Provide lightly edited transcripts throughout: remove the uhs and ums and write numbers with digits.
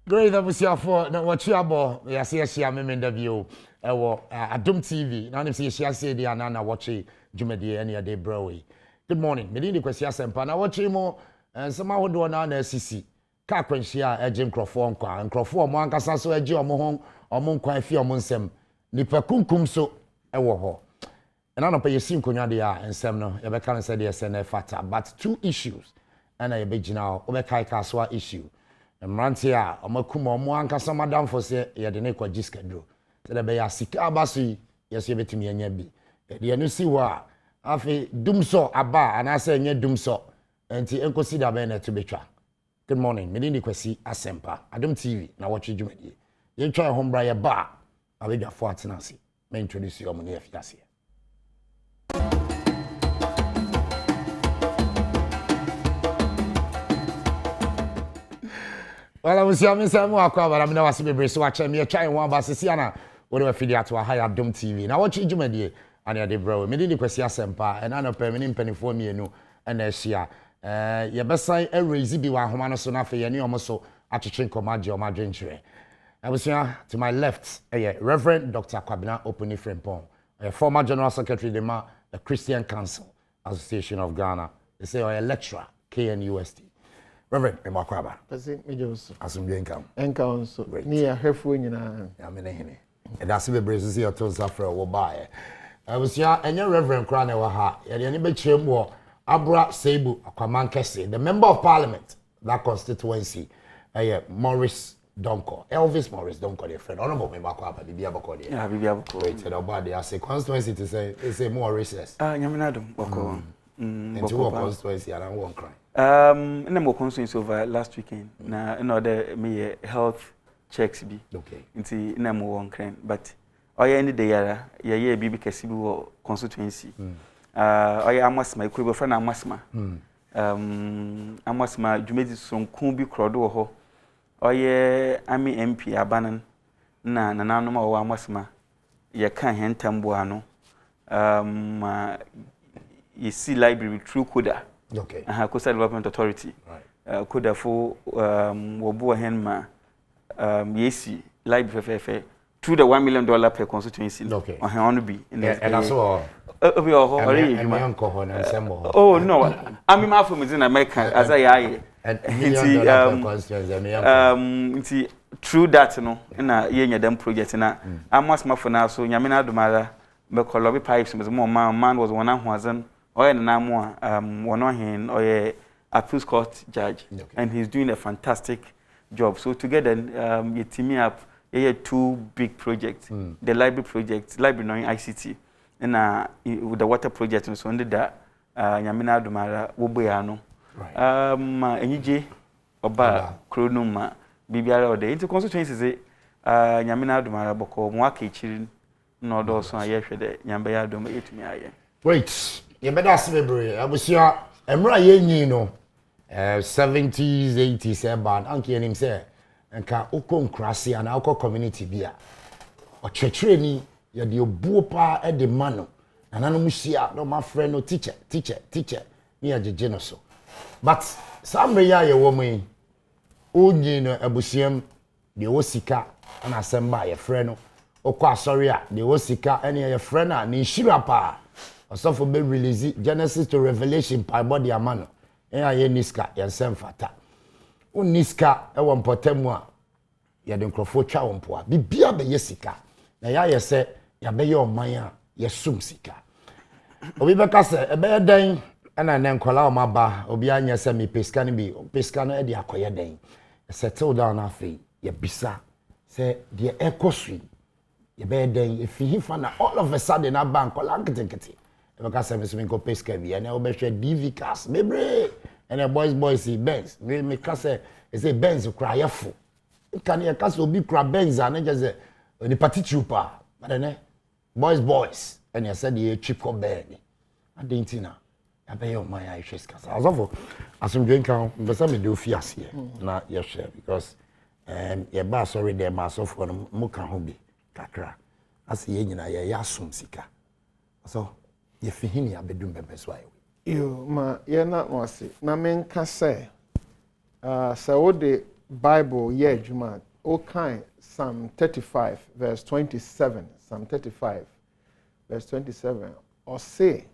Great that we see for Nnawotwe Yi ya see share me interview Adom TV. Now see share say dia na Nnawotwe Jumadi any day browe. Good morning. Me dey kwesi asempa Nnawotwe mo nsema hodo na na asisi. Ka kwanhia eje nkrofo nkwa. Nkrofo mo ankasa so eje omo nkwa afi omo nsem. Nipa kunkum so ewo ho. Na no pa yesi nkonwa de a nsem no ye be kan say de SNF factor but two issues. And I be gina obeka kaswa issue. Mranti a omakuma omo ankasa madam for say ye de ne kwaji schedule. Se de be ya sika abaso yes ye betimi anya bi. De anu si wa afi dumso aba anase anya dumso. Enti enkosi da be na to betwa. Good morning. Me ndi kwesi asempa. Adom TV Nnawotwe Jumadi. Ye twa hombra ye ba abedwafo atenase. Me introduce you omo ne afiase. Well, I was young, Mr. Mwakwa, but I'm now a baby, so I try me a try one Bassiana, or a figure to a higher Adom TV. Now, what you do, my dear, and I did bro, me did question sempa, and I know permanent penny for me, no, and this year. Your best side, every zibi one Homano Sonafe, and you almost so at a drink or my drink tray. I was here to my left, Reverend Dr. Kwabena Open Frimpong, a former General Secretary of the Christian Council Association of Ghana. They say, or a lecturer, KNUST. Reverend Emakwaba. President Mejoso. Asumbi Enkam. Enkam so. Ni ya hefu nyina. Ya me hene. E da se bebre so ya to safra wo bae. Abusia enye Reverend kra na wa ha. Ya de ne be kyerem wo Abra Seibu Akwaman Kese, the member of parliament that constituency. Morris Donko. Elvis Morris Donko, their friend. Honorable Emakwaba bibi abako there. Yeah, bibi abako. Wait, the body I say constituency to say more recess. Nyaminadom bako. Into what constituency and one cry. In the constituency over last weekend, na in order me health checks be. Okay. Into in a more one crane, but I ended the year, yeah, baby Kasibu constituency. I amas my quiver friend Amasma. Amasma, you made some kumbi crowdo ho. Oh, yeah, I'm MP Abanan. Na no or Amasma. Ya can't hand tambuano. You see library through Kuda. Okay. Coastal Development Authority. Right. Kuda for Wobua Henma Yesi library through the $1 million per constituency. Okay. On be in and that's all. Oh no, I'm in from within America as I through that no in a year them project na I must for now so Yamina Dumara Mekolobi pipes was more man was one who wasn't or na more one on him or a appeals court judge and he's doing a fantastic job. So together you team me up two big projects, the library project, library knowing ICT and with the water project and so on that Yamina Dumara Woboyano. NJ Oba Kronuma Bibiara Ode into constituencies Yamina Dumara Boko Mwaki Chirin no do so ayehwede Nyambaya Dom etumi aye. Wait, you better celebrate. I was here emra yenyi no 70s 80s band anke enim say enka ukon krase ana ukon community bia o chechire ni ye de obuo pa e de mano anano muhia no my friend no teacher ni ajeje no so but samre ya ye wo mu onyi no abusiam de wo sika ana asemba ye friend no okwa sorry a de wo sika ene ye friend a ni shira pa osofo be release Genesis to Revelation by body amano ye niska ye nsem fata uniska e wo mpotemu a ye de nkrofo twa wo mpo a bibia be ye sika na ya ye se ya be ye oman a ye sum sika obi be ka se e be den ana ne nkola o maba obi anya se mi peska ni bi peska no e de akoye den settle down afi ye bisa se de ekosui ye be den if he na all of a sudden na bank kola nketenkete e be ka se me ko peska bi ene o be hwe DV cars mebre ene boys Benz me ka se e say Benz kra yefo kan ye ka se obi kra Benz an je se ni party trooper but ene boys ene said ye chip ko be ni adentina ya be yo man ya hwe skasa azofo asumdwen kan mbesa me de ofiase na ye share because ye ba sorry there ma asofo no mu kan ho bi kakra ase ye nyina ye asum sika so ye fihini abedum bebeso ayi yo ma ye na wase na menka se se wo de Bible yeah juma okay Psalm 35 verse 27 Psalm 35 verse 27 or say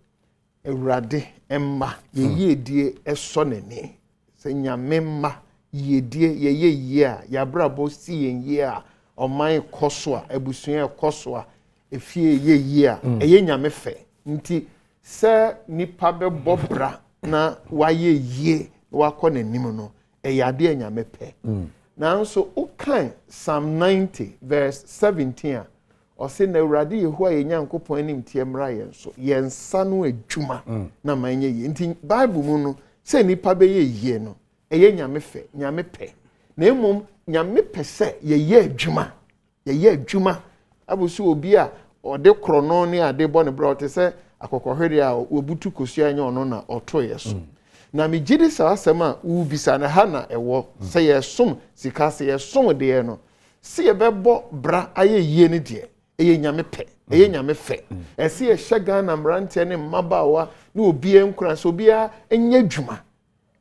Ewurade emma ye die eso nani se nyame mma ye die ye a ya brabo si ye a oman koso a abusua koso a efie ye a eye nyame fe nti se nipa be bobra na waye ye wakọ nanim no eyade nyame pe nanso ukan Psalm 90 verse 17 or say na Ewurade Yehowa ye Nyankopon anim tie mra ye so ye nsa no adwuma na manye ye nti Bible mu no say nipa be ye ye no eye nyame fe nyame pe na emom nyame pe se ye adwuma abusu obi a ode krono ne ade bɔ ne bra o te se akokohwere a obutu kosua nya ono na oto ye so na me gidi sa asɛm a ubisa na ha na ɛwɔ sɛ yɛ som sika sɛ yɛ som de no sɛ yɛ bɛbɔ bra ayɛ yie ne de ɛyɛ nyame pɛ ɛyɛ nyame fɛ ɛsɛ yɛ hyɛ Ghana mmeranteɛ ne mmabaawa na obi nkura sɛ obi a nyɛ dwuma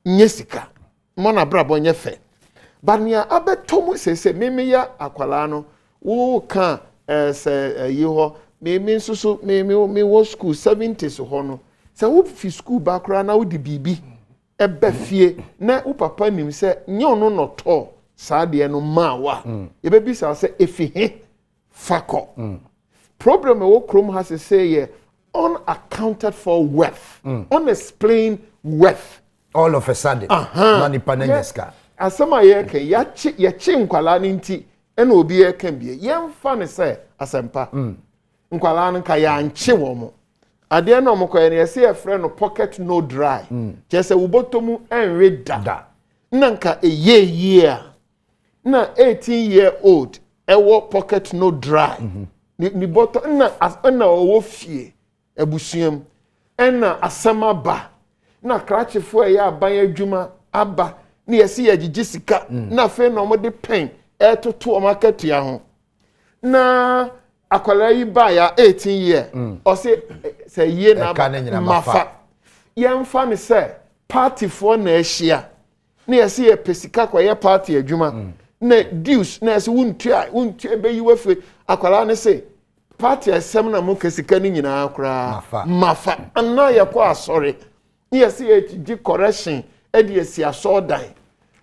nyɛ sika mo na brabɔ nyɛ fɛ bania abɛtɔ mu sɛ meme ya akwala no wo ka sɛ yi hɔ meme nso so me wo school 70s hɔ no sɛ wo fi school ba kora na wo di bibi ebe fie na wo papa nim se nye ono no to saa de no ma wa ebe bi sa se efihe fako problem wo krom has to say ye unaccounted for wealth unexplained wealth all of a sudden na ni panenyeska asama ye kan ya chi nkwala ni nti ena obi ye kan bie ye mfa ne se asempa nkwala no ka ya nche wo mo ade na omukọ ene yesi e frɛ no pocket no dry kyese wo botomu enwe da na nka eye a na 18-year-old ewo pocket no dry ni boto na owo fie ebusuam ena asama ba na krachefo ya aban adwuma aba na yesi ya gigi sika na fe na omode pen etoto o market ya ho na akwala yi ba ya 18 year o se ye na mafa yemfa ne se party for na ehia na yesi ye pesika kwa ye party adwuma na dues na yesi wuntua be yi wafe akwala ne se party asem na mo kesika ni nyina akra mafa anna ye kwa asori na yesi ye gi correction e de yesi asodan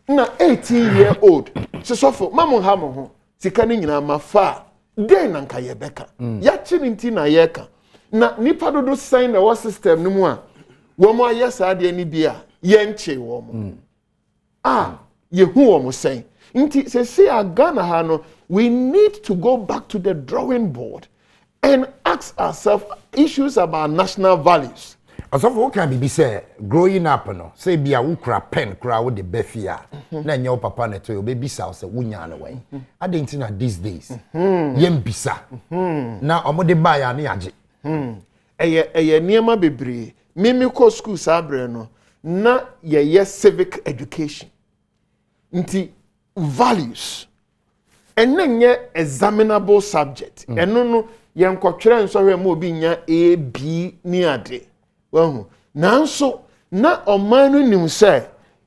na 18-year-old sesofo mamu ha mo ho sika ni nyina mafa den nanka ye beka ya chini nti na yeka na nipa dodo sign na wa system no mu a wo mo ayesa ade ni bia ye nche wo mo ye hu wo mo sign nti se Ghana ha no we need to go back to the drawing board and ask ourselves issues about national values. Asofo can be say growing up no say bia wo kura pen kura wo de befia na nya wo papa na to be bisa say wunya na wen adenti na these days yem bisa na omode ba ya na yaje eye niema bebre mimi ko school sabre no na ye civic education nti values enenye examinable subject eno no ye nkotwere nso hwe ma obi nya A B ni ade wahu nanso na omanu nim say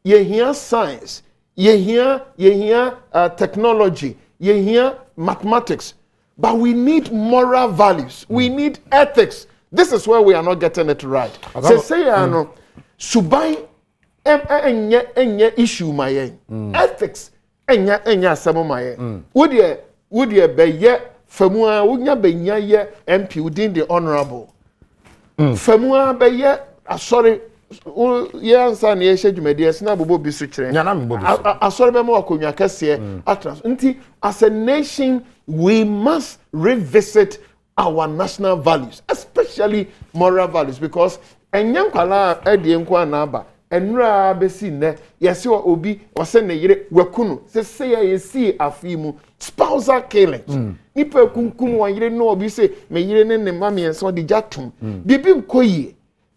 ye hia science ye hia technology ye hia mathematics but we need moral values we need ethics. This is where we are not getting it right. Say no subai enye issue maye ethics enya asemo maye would ye be ye famua wonya be nya ye MP within the honorable famua be ye sorry ye ansa na ye hwedwumade asina bobo bi so kire nya na me bobo asori be ma akonwa kase atras nti as a nation we must revisit our national values, especially moral values, because enyankwala edie nkwa na aba enura besi ne yesi wa obi wase ne yire wakunu se ya yesi afimu spousal killings nipa kunkum wa yire no obi se me yire ne mama yenso de jatum bibi nkoyi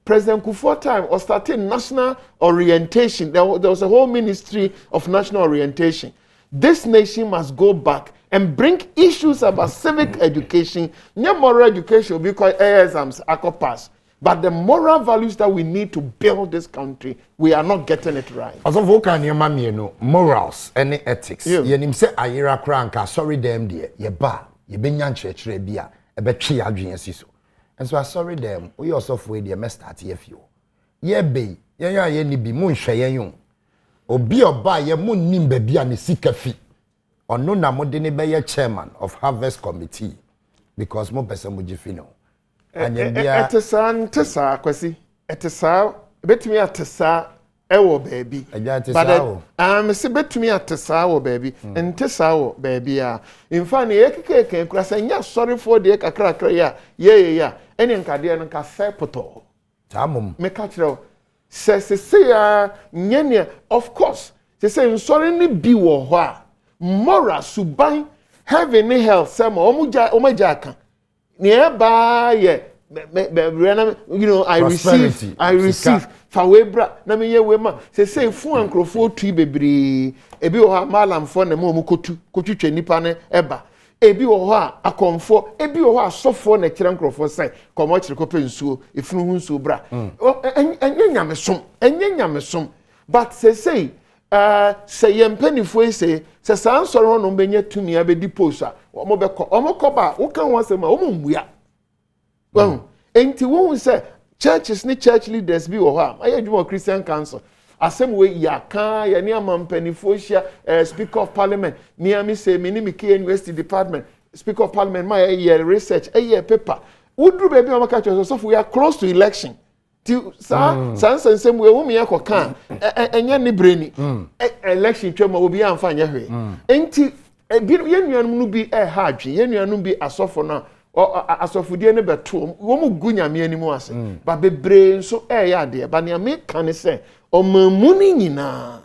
President Kufuor time or started national orientation. There was a whole ministry of national orientation. This nation must go back and bring issues about civic education, moral education, because exams, pass. But the moral values that we need to build this country, we are not getting it right. As of what you know, morals and ethics. You say ayira kranka sorry them dear. Ye ba ye benyan church bia e be twi adwen so. And so sorry them. We also for the must start here few. Ye be ye ni bi mu nhwe yen yo. Obi oba ye mu nim ba bia ne sika fi. Ono na mo de ne be ye chairman of harvest committee because mo person mo jifi no. Etesa kwesi etesa betumi atesa ewo baby but se betumi atesa wo baby entesa wo baby a in fact ye keke kura se nya sorry for de kakra ya ye ene nkade no ka sepoto tamum me ka kire se ya nyene of course se sorry ni bi wo ho a moral suban heaven ni hell sem omuja aka nearby, you know, I receive Fawebra, Namia Wema, say, Fu and Crofo tree baby, Ebi or Malam for the Momukotu, Kotu Nipane, Eba, Ebi or a comfort, Ebi or soft for the Chiran for say, come watch the copen so, if you so bra. And Yamesum, but say, penny for say sound sorrow on benye to me abe deposa omokoba who can once ma omumua well enti won say churches ni church leaders bi wo ha aye dwuma Christian council asem we ya kan ya ni amampenny for speaker of parliament me am say me ni me university department speaker of parliament my research paper udru baby o maka church so we are close to election Sansem we wumi yakoka enye ni breni election twema obi amfa nya hwe enti yenuanum no bi ha adwe yenuanum bi asofo na asofodie ne beto wo mu gunyame animu ase ba bebre nso ya de ba ne America ne se omamu ni nyina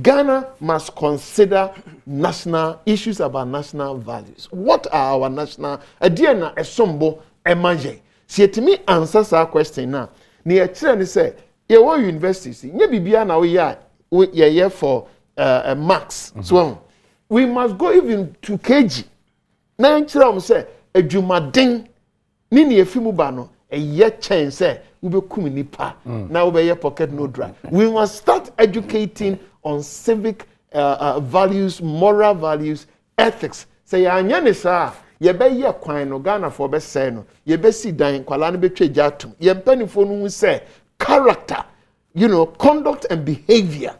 Ghana must consider national issues about national values. What are our national na esombo emaje sietimi answer that question now. Ni kire ni say ye wo universities nye bibia na we ye for max so we must go even to kg na kire am say adwumaden ni ne afimu ba no ye chen say we be kum nipa na we be pocket no dry. We must start educating on civic values, moral values, ethics. Say anya ne sa ye be ye kwan no Ghana for be say no ye be si dan kwala no be tweja atum ye mpanifo no hu say character, you know, conduct and behavior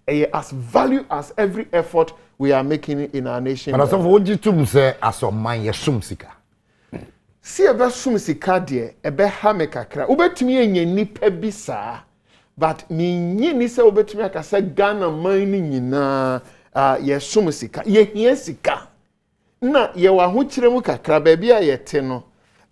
as value as every effort we are making in our nation. But as what you tum say as o man ye sum sika si e be sum sika de e be ha me kakra obetumi enya nipa bi saa but me nyi ni se obetumi aka say Ghana man ni nyina ye sum sika ye hia sika na ye wa ho kire mu kakra ba bia ye te no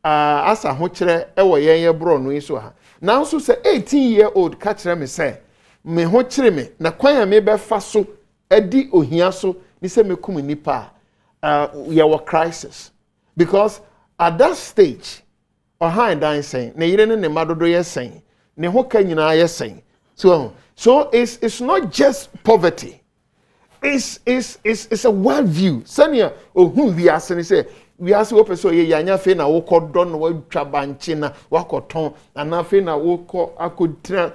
asa ho kire e wo ye bro no iso ha na nso se 18-year-old ka kire me say me ho kire me na kwan ya me be fa so edi ohia so ni se me kum nipa ye wo crisis because at that stage ohan dan saying na yire ne madodo ye saying ne ho ka nyina ye saying so it's not just poverty. It's a world view. Sanya ohun wi ase ni say wi ase wo person ye yanya fe na wo kodo no wa twa banche na wa koton na fe na wo ko akodira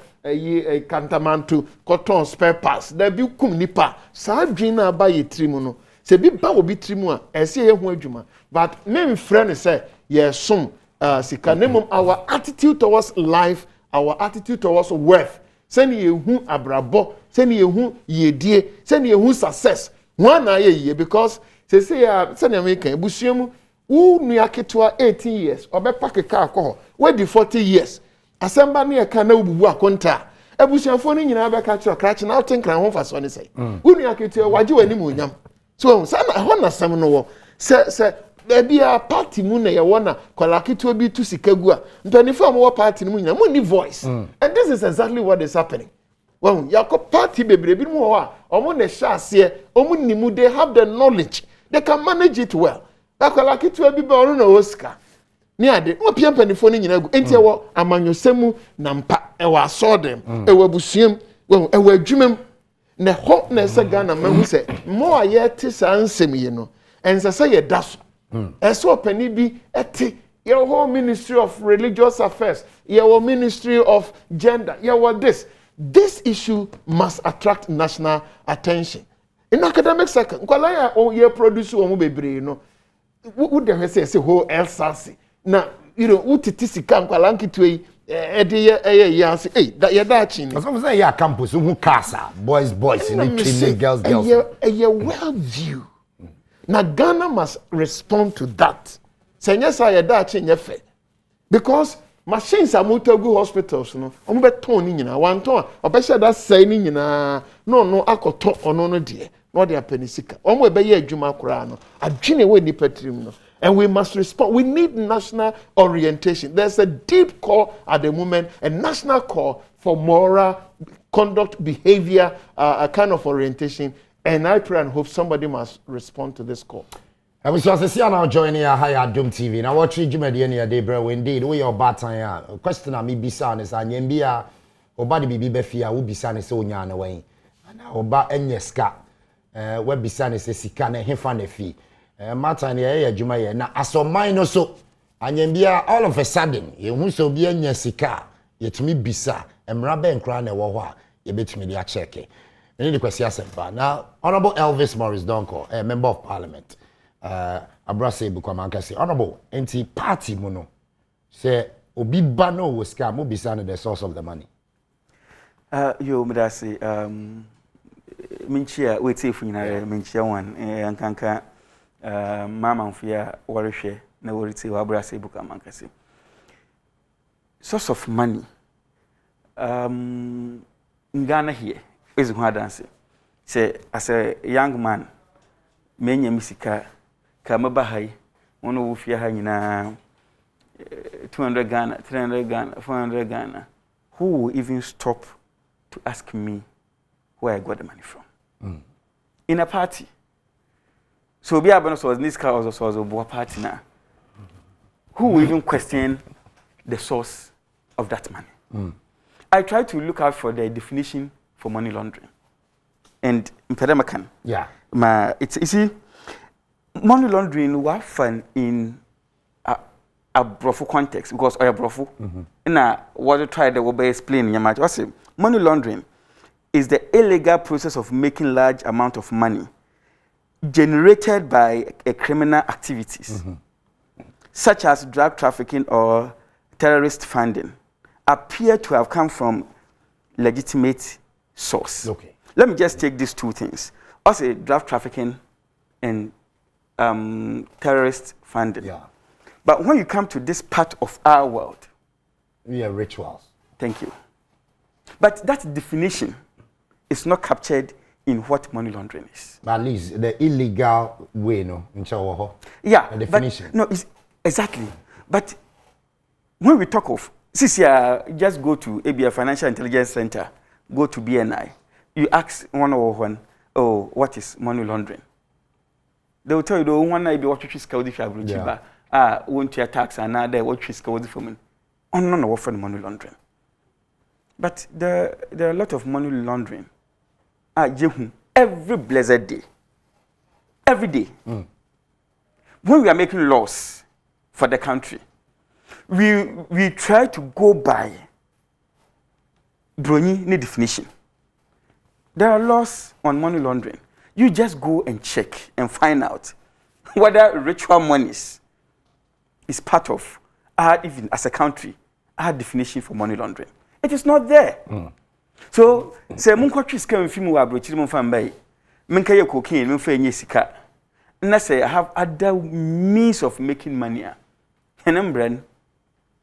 kantamanto koton spare parts da bi kum nipa sa dwen na ba ye trimu no se bi ba wo bi trimu a ese ye ho adwuma but me friend say ye som sika nemum our attitude towards life, our attitude towards worth. Send ye hu abrabo, send ye hu yedie, send ye hu success. One na ye because say send American ebusuemu wo nua ketewa 18 years obe pack car ko we di 40 years. Asemba na ye ka na obubu akonta. Ebusuafo ni nyina be ka kira kra na otenkran ho faso ne say. Wo nua ketewa waje wani mu onyam. So say na ho na sam no wo. Say baby a party mu na ye wona kwalakito bi tu sikagu a mpanifo am wo party mu nyina mo ni voice and this is exactly what is happening. Well yakọ party bebre bi mu ho a omo na sha ase omo nimu they have the knowledge, they can manage it well. Kwalakito bi ba onu na osika ni ade mo pia mpanifo ni nyina gu enti wo amanyosemu na mpa e wa so dem e wa busuem e wa adwumem na ho na se Ghana mahu se mo a ye te sa nsem yi no ense se ye daso eso pani bi ete Your whole Ministry of Religious Affairs, your Ministry of Gender, your this. This issue must attract national attention. In academic sector, nkwalaya o produce o bebre no. Would the say whole LSAC. Now, utiti sika nkwalanki twe yes, hey, that you're datching. As I say, yeah, campus, who casa, boys, girls. A well view. Now, Ghana must respond to that. Say, yes, I datching your faith. Because machines are moved to go hospitals, no. I'm bet toning in one ton. I bet that saying in no, I could talk on no dear, not their penisika. On we be a Juma Kurano, a genie way nipetrim. And we must respond. We need national orientation. There's a deep call at the moment, a national call for moral conduct, behavior, a kind of orientation. And I pray and hope somebody must respond to this call. I was just saying now joining a higher Adom TV. Now watch you at the end of the day, bro. Indeed, we are bad time. Question me bisan is an yembia obadi bibi befia who bisan is so nyana way. And oba enyeska we bisan is sika na hefa na fi. Matter na ye adwuma ye na asomai no so anyambia all of a sudden ye hu so bi anya sika ye tumi bisa emra ben kra na wo ho a ye betumi dia check e need the question asempa now honorable Elvis Morris Donko member of parliament abrase bukwama say honorable enti party mu no say obi ba no wo sika mo bisa no the source of the money yo medase minchia wait if nyina minchia wan ankanka mama mfia warehwe na woriti wabrase buka mankase source of money in Ghana here is who dance say as a young man menye misika kama bahai wono wo fia ha nyina 200 Ghana 300 Ghana 400 Ghana who will even stop to ask me where I got the money from in a party. So be able to this car also was a party now. Who will even question the source of that money? I try to look out for the definition for money laundering. And in yeah. It's you see, money laundering was fun in a brofu context because I brofu. And what I tried to be explain in your say money laundering is the illegal process of making large amount of money generated by criminal activities, such as drug trafficking or terrorist funding, appear to have come from legitimate source. Okay. Let me just take these two things. Also, drug trafficking and terrorist funding. Yeah. But when you come to this part of our world, we are rituals. Thank you. But that definition is not captured in what money laundering is. But at least the illegal way, no, in Chawaho. Yeah, the definition. But, no, it's, exactly. But when we talk of, just go to ABA Financial Intelligence Center, go to BNI, you ask 101, oh, what is money laundering? They will tell you, the one I be what you scout if you have won't your tax and another what you scout for me. Oh, no, offering money laundering. But there are a lot of money laundering. Every blessed day. Every day. When we are making laws for the country, we try to go by Brony definition. There are laws on money laundering. You just go and check and find out whether ritual monies is part of even as a country, our definition for money laundering. It is not there. So, say Munkotri scam film wa brochiri mun fan bai. Mun kai cocaine, mun fa sika. Na say I have other means of making money. Henembren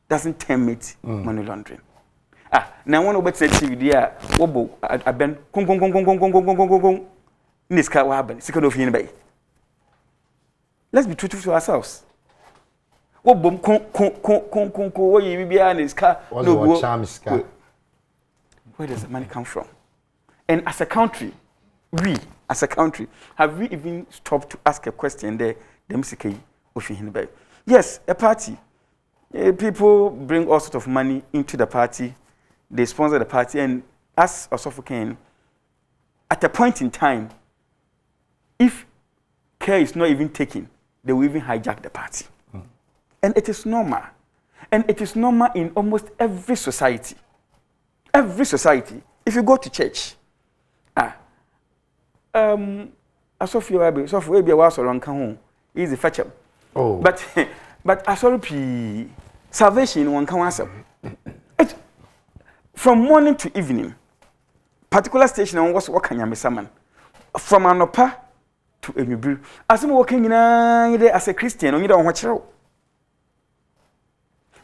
doesn't term it money laundering. Now one obet say TV dia wobo aben kong niska wa haban sika no fi bai. Let's be truthful to ourselves. Wobo kong wo yi bibia niska no go. Where does the money come from? And as a country, have we even stopped to ask a question there? Yes, a party. People bring all sorts of money into the party. They sponsor the party. And as a Sofocan, at a point in time, if care is not even taken, they will even hijack the party. And it is normal. And it is normal in almost every society. Every society. If you go to church, easy fetch up. Oh. But salvation one can answer. From morning to evening, particular station on what's what can you summon? From Anopa to Enubu. As I'm walking in as a Christian, you don't watch out.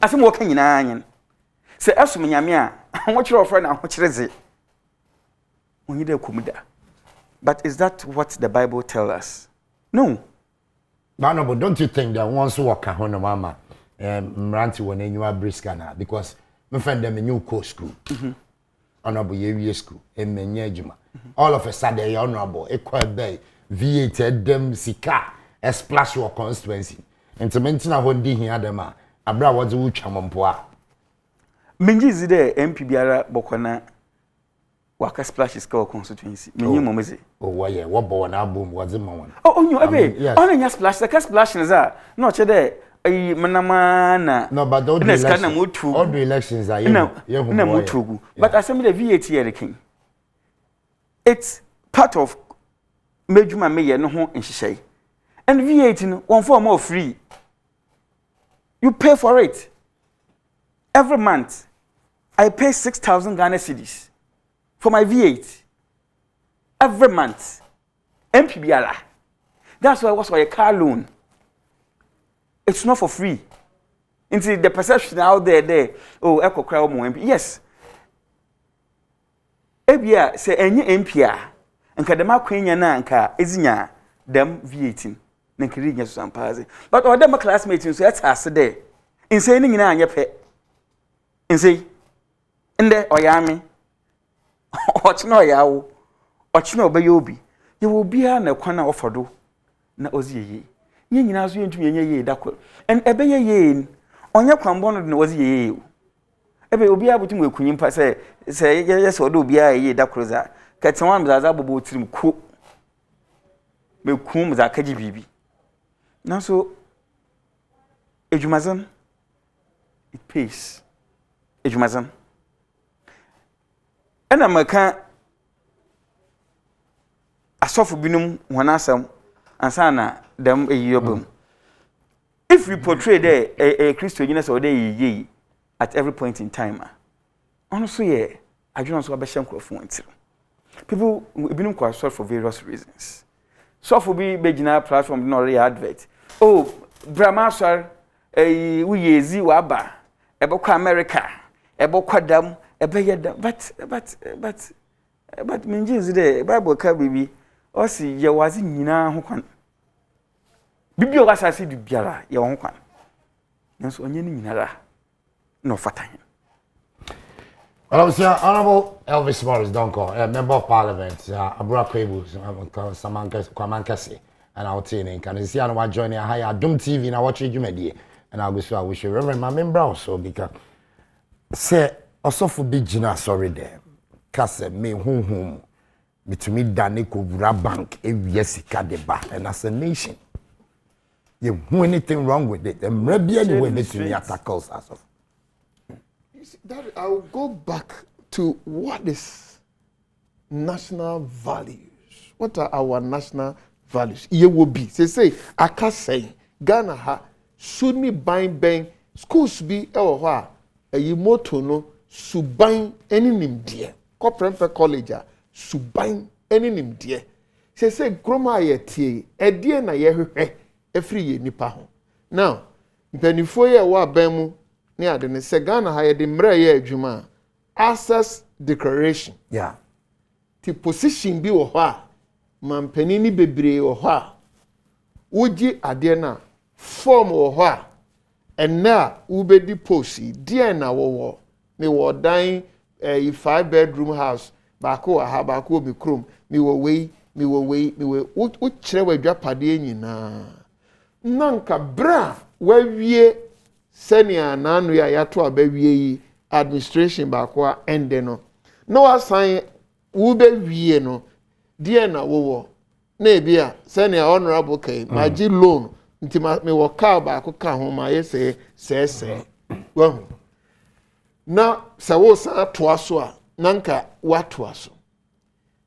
As I'm walking in iron. Say, Asum Yamia, I watch your friend and watch it. When you do Kumida. But is that what the Bible tells us? No. No, but don't you think that once walk on a mama, Ranty when you are briskana, because my friend them a new course school, honorable year school, and Menyajima. All of a sudden, honorable, equal bay, VAT, them sika, a splash your constituency. And to mention a one day here, them, a bra was a chamampoa. Minji de MPBR Bokona Waka Splash is called constituency. Minimum. Oh, why, yeah, what boy and album was the one. Oh, you obey. Only your splash, the splash is that. Not today. Manamana. No, but all the elections are no. But I send me the VAT here, the king. It's part of Majuma Mayor no home in Shishay. And VAT one form more free. You pay for it. Every month, I pay 6,000 Ghana cedis for my VAT. Every month. MPBR. That's why I was for a car loan. It's not for free. Into the perception out there, oh, echo crowd more MP. Yes. Ebia say any MPA. And kadema queen na nka ezinya them VAT. Nankiri nya so sampaze. But all them classmates so that's as there. Insane nyina anya pe. Insane. Inde oyame. Ochino yawo. Ochino obeyo obi. Ye will be na kwana ofodo na oziye. Ye nyina so yentum yenye dakwa. And ebeye ye onye kwambo no na oziye. Ebe obi abutum ekunyimpa say yes odo obi ye dakwa za. Katenwa mzaza bobo tirim ko. Me kum za kaji bibi. Na so ejumazan it pays. Ejumazan. Ena maka asofu binum wanasam ansana dem eyobum. If we portray there a Christianity or dey at every point in time, honestly, yeah, I don't know so abeshem krofo nti. People binum kwa sorry for various reasons. So for be begina platform no re advert. Oh, Brahma sir, we yezi waba. Ebokwa America, ebokwa dam, ebeyeda. But minjinzi de Bible ka bibi. Osi ye wazi nyina ho kwan. Bibi o wasase du biara ye ho kwan. Nanso onye ni nyinara no fata him. Well, I was here, Honorable Elvis Morris Donko, Member of Parliament, Abura Kwebu, Kwamankasi, and our team. And you see, I want to join Adom TV, and I watch you, and I wish you Reverend Mamin Brown, so because, say, also for big Gina, sorry there, Casse, me, whom, between me, Daniko, Bank, Jessica, the bar, and as a nation, you do anything wrong with it, and maybe anyway, between me, tackles as of. That I'll go back to what is national values. What are our national values? It will be. Say, I can't say Ghana ha should me buying bang schools be a motto no subain any nim dear. Corporate college subain any nim dear. Say grandma ye tea a dear na ye every year nipa. Now, before ye wa bemu. Near the Segana had the Mraya Juma access declaration. Yeah. The position be or ha, man penini bebre or ha. Uji adena form or ha, and now ube deposi, dear na war. Me were dying a 5-bedroom house, bako a habako me crum, me were way, what chewe japadi na. Nanka bra, where ye. Senior Nanria Yato Abewi administration bakwa endeno. No assign Ube Vieno, dear na wo. Nebia, senior honorable K, Maji loan, nti me wo car ba ko ka ho ma ye se wahu na se wo sa to aso a nanka wa to aso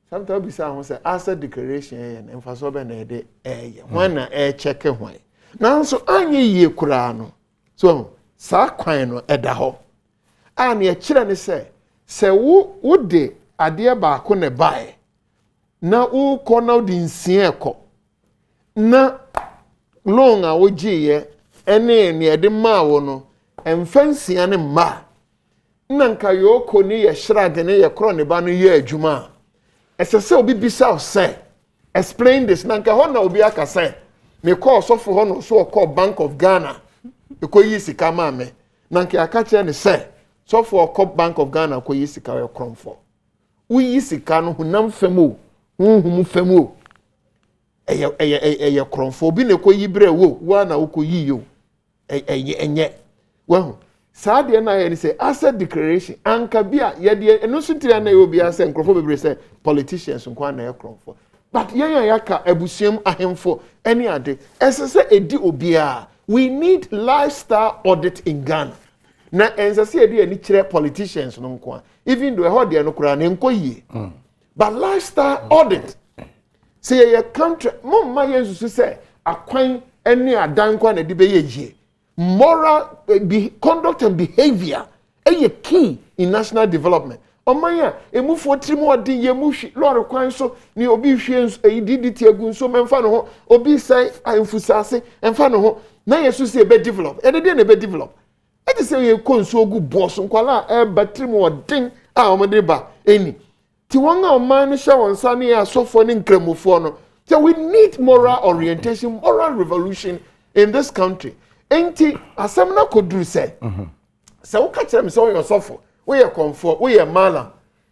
sometimes be say ho say asset declaration yen emfaso be na de when na check hwan na so anye yie kura no so sa kwan no eda ho a na kire ne se wo de ade ba ko ne bae na wo ko na di nsia ekọ na loan a wo giye ene ne de ma wo no emfansia ne ma nanka yoko ni ye shrag ne ye kro ne ba no ye adwuma esese obi bisa say explain this nanka ho na obi aka say me call so for ho no so call Bank of Ghana e ko yi sika ma me nanka aka che ne say so for call Bank of Ghana ko yi sika we kromfo wo yi sika no hunam famo hunhum famo eye kromfo bi ne ko yi bre wo na wo ko yi yo enye wahu saade na ye ni say asset declaration anka bia ye de eno suntira na ye obi ase nkrofo bebre say politicians nkwa na ye kromfo but ye yaka abusuam ahemfo any ade esese edi obia we need lifestyle audit in Ghana na ensese edi ani kire politicians no nkwa even though ho de no kura na enkoyie but lifestyle audit say ye country mumma yesu say akwan any adan kwa na de be ye moral conduct and behavior a key in national development. Omanya emufo trimu odi yemuhwi lore kwan so ni obi hwie ediditi agun so memfa no ho obi sai amfusase emfa no ho na yesu se be develop e de na be develop e ti se ye konso ogu boss nkwala e batrimu odin a omode ba eni ti won a oman no hye won sa ne asofo ne nkramofo no so we need moral orientation, moral revolution in this country. Enti asem na koduru se se wo ka kire me se wo yosofo wo ye komfo wo ye malam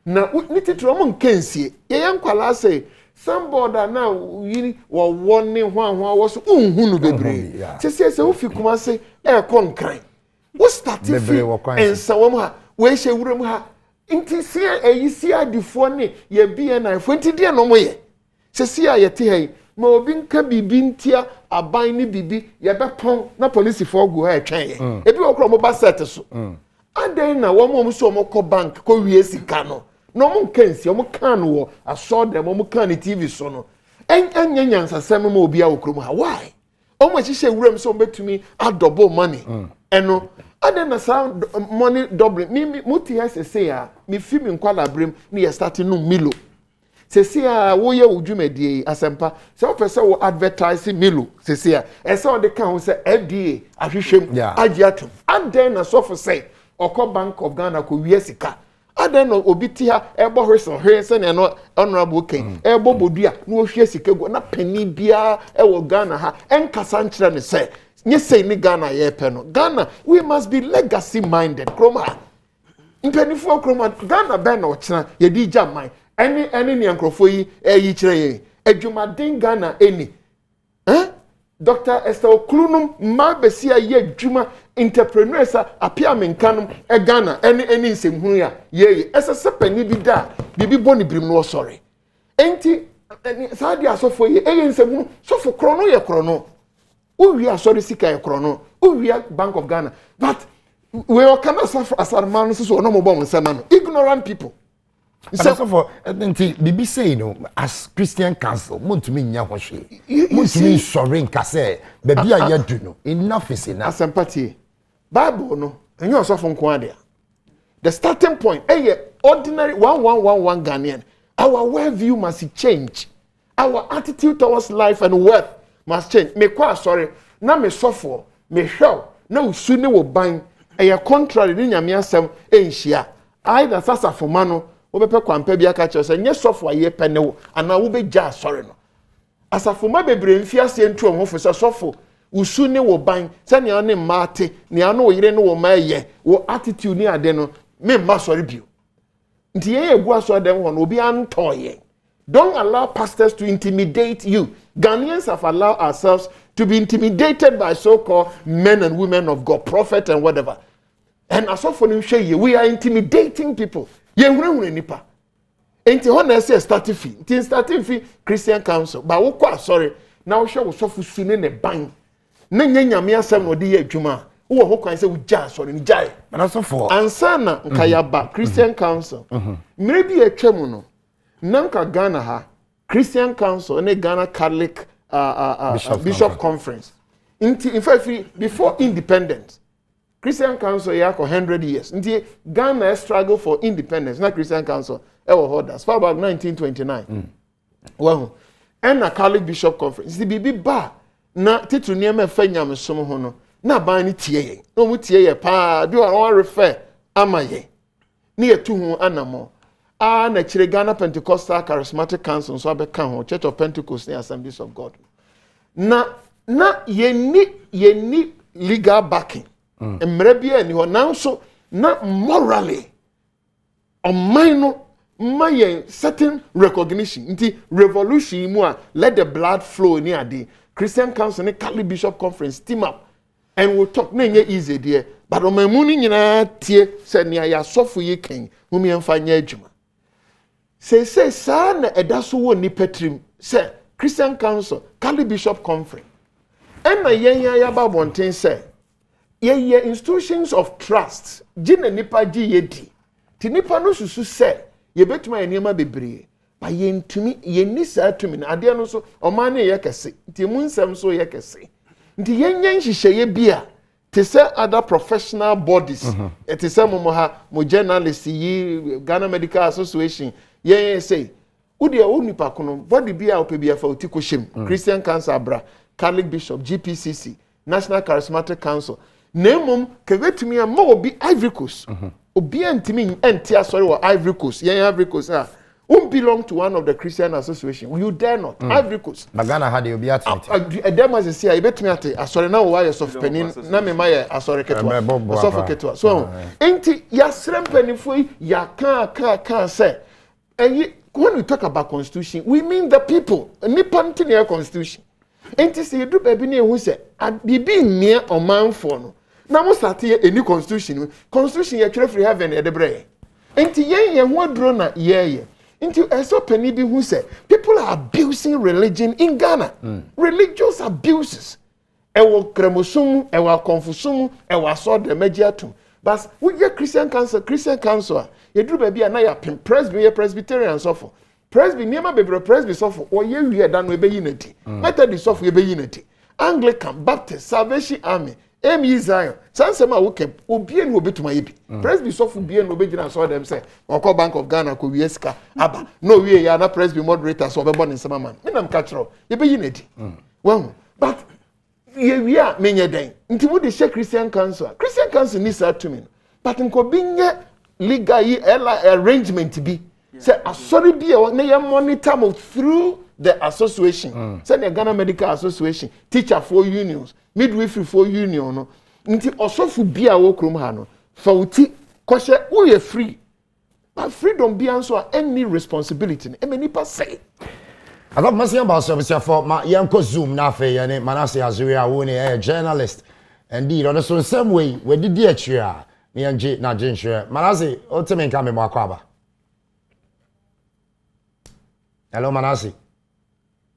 na ni titro mo nkensie ye yankwala se somebody na yiri wo woni hwan wo so unhunu bebre se wo fi kuma se e konkran wo start fi ensa wo ha wo ehye wuram ha enti se eyisi adifo ne ye bie na fo enti de no mo ye se sia ye te hai ma obi nka bibi ntia aban ni bibi ye bepon na police for go ha etwen ebi okro mo ba set so adan na wo mo so mo ko bank ko wie sika no no mo nkansi mo kan wo aso dem mo kan ni TV so no enya nyansasem ma obi a okro mo ha why o mo hihye wuram so betumi adobo money eno adan na sound money double mi muti say ya mi fi mi nkwala brem ni ye start no milo sesia wo ye udwumedie asempa se o pese wo advertise milo sesia ese o de kan ho se FDA ahwehwem agiatum aden na so for say oko Bank of Ghana ko wie sika aden no obi ti ha ebo hwe se ne no honorable king ebo bodua na o hwe sika go na pani bia e wo Ghana ha enkasa nkyere ne se nye sei ni Ghana ye pe no Ghana we must be legacy minded kroma impenifo kroma Ghana ben na o kyera ye di jamai any ni ankrofo yi yi kire ye adwumaden Ghana eni Dr. Esther Oklunum ma besia ye adwuma entrepreneurs apia menkanum Ghana any nsemhunu ya ye esese pani bi da bibi boni brim no sorry enti saadi asofo ye nsemhunu sofo krono ye krono uwi asori sika ye krono uwi Bank of Ghana but we are kana asarman so no mo bom nsema no ignorant people. So for Bibi say as Christian Council, Montumi nya hwehwe. Montumi sorry nkase, baby a yadu no. Enough is enough. Asempati. Bible no, enyo so for nko ade. The starting point, ordinary 1111 Ghanaian. Our worldview must change. Our attitude towards life and work must change. Me kwa sorry, na me suffer, me hwew, na usu ne wo ban. Contrary ni nyame asem enhia. Either sasa for mano wo bepe kwampa bia ka che so nye sofo aye pene wo ana wo be ja sorry no asafoma bebre mfi ase ntu o hofo so sofo usu ne wo ban se ne ane mate ne ane wo yire ne wo maye wo attitude ni ade no me ma sorry bio nti ye egu aso dem ho no obi antoye. Don't allow pastors to intimidate you. Ghanaians have allowed ourselves to be intimidated by so-called men and women of God, prophet and whatever. And as often we are intimidating people. Nipa. Enti hona say starting fee. Enti starting fee Christian Council. Ba wo kwa sorry. Now show so fu sune ne ban. na nyame asɛm no de yɛ adwuma wo ho kwan sɛ wo gya asɔre ni gyae manaso for ansana nkayaba Christian Council mmere bi atwa mu no nanka Ghana ha Christian Council and Ghana Catholic Bishop Conference in fact before independence Christian Council ya 100 years nti Ghana struggle for independence na Christian Council ever hold as far back 1929 well and a Catholic Bishop Conference the bibi ba na titu niam fa nyamesom ho no na ban ni tie ye no mu tie ye pa bi wa refer amaye ni etu ho anamo na chire Ghana Pentecostal Charismatic Council so abeka ho Church of Pentecost and Assemblies of God na ye legal backing emre bia ni ho nanso na morally no my certain recognition nti revolution mu a let the blood flow ni ade Christian Council and Catholic Bishop Conference team up and we'll talk na easy there but o mamu ni nyina tie se ne ya sofo yi kan humi emfa nya adwuma say sa na edaso wo ni petrim say Christian Council Catholic Bishop Conference and na yen ya ba bonten say ye institutions of trust gina nipa gi yedi ti nipa no susu say ye betuma enema bebre ba ye ntumi ye ni sa tumi na ade no so o man na ye kese nti mu nsem so ye kese nti yen nhihye ye bia te say other professional bodies te say mo ha mo journalists yi Ghana Medical Association yen say udi o nipa kono body bia o pe bia fa oti ko shem Christian Council abra Catholic Bishop GPCC National Charismatic Council nemum kebetumi ma obi Ivory Coast obi antimi enti asori wo Ivory Coast yen Ivory Coast belong to one of the Christian association you dare not Ivory Coast Ghana had obi atimi edema se sia ebetumi ate asori na wo wa sof penin na me ma ye asori ketwa sof ketwa so enti ya srem penifo ya kan say when we talk about constitution we mean the people nipa ntini constitution enti se edu baby na ehu se bibi mmia omanfo no na mo start a new constitution ye twerɛ free heaven e de bre enti ye ho aduro na ye enti eso pani bi hu se people are abusing religion in Ghana religious abuses ewo kremosum ewo konfusum ewo aso de magiatum but we get Christian Council ye duru baby na ya Presbyterian sofo Presby niema bebre Presby sofo oye wie da no ebeyi nati Methodist sofo ebeyi nati Anglican Baptist Salvation Army Zion sansema woke obie no obetuma yebi Presby sofo bie no obegina so dem say Oko Bank of Ghana ko wieska aba no wie ya na Presby moderator so obebo ne nsema man me nam ka kiro ebeyi nati wan but ye wie a menye den nti wo de share Christian Council ni sa to me but nko binye legal arrangement bi say asori bi e na ye monitor mo through the association say the Ghana Medical Association teacher for unions midwifery for union no nti osofu bi a wo krom ha no fa uti kwahye wo ye free but freedom bi anso any responsibility e many pa say I got messing about service for my yanko zoom na fe yani manase azuria wo ne a journalist indeed on the same way we did the chia me anje na jinhwe manase o teme nka me mo akwaba. Hello Manasi.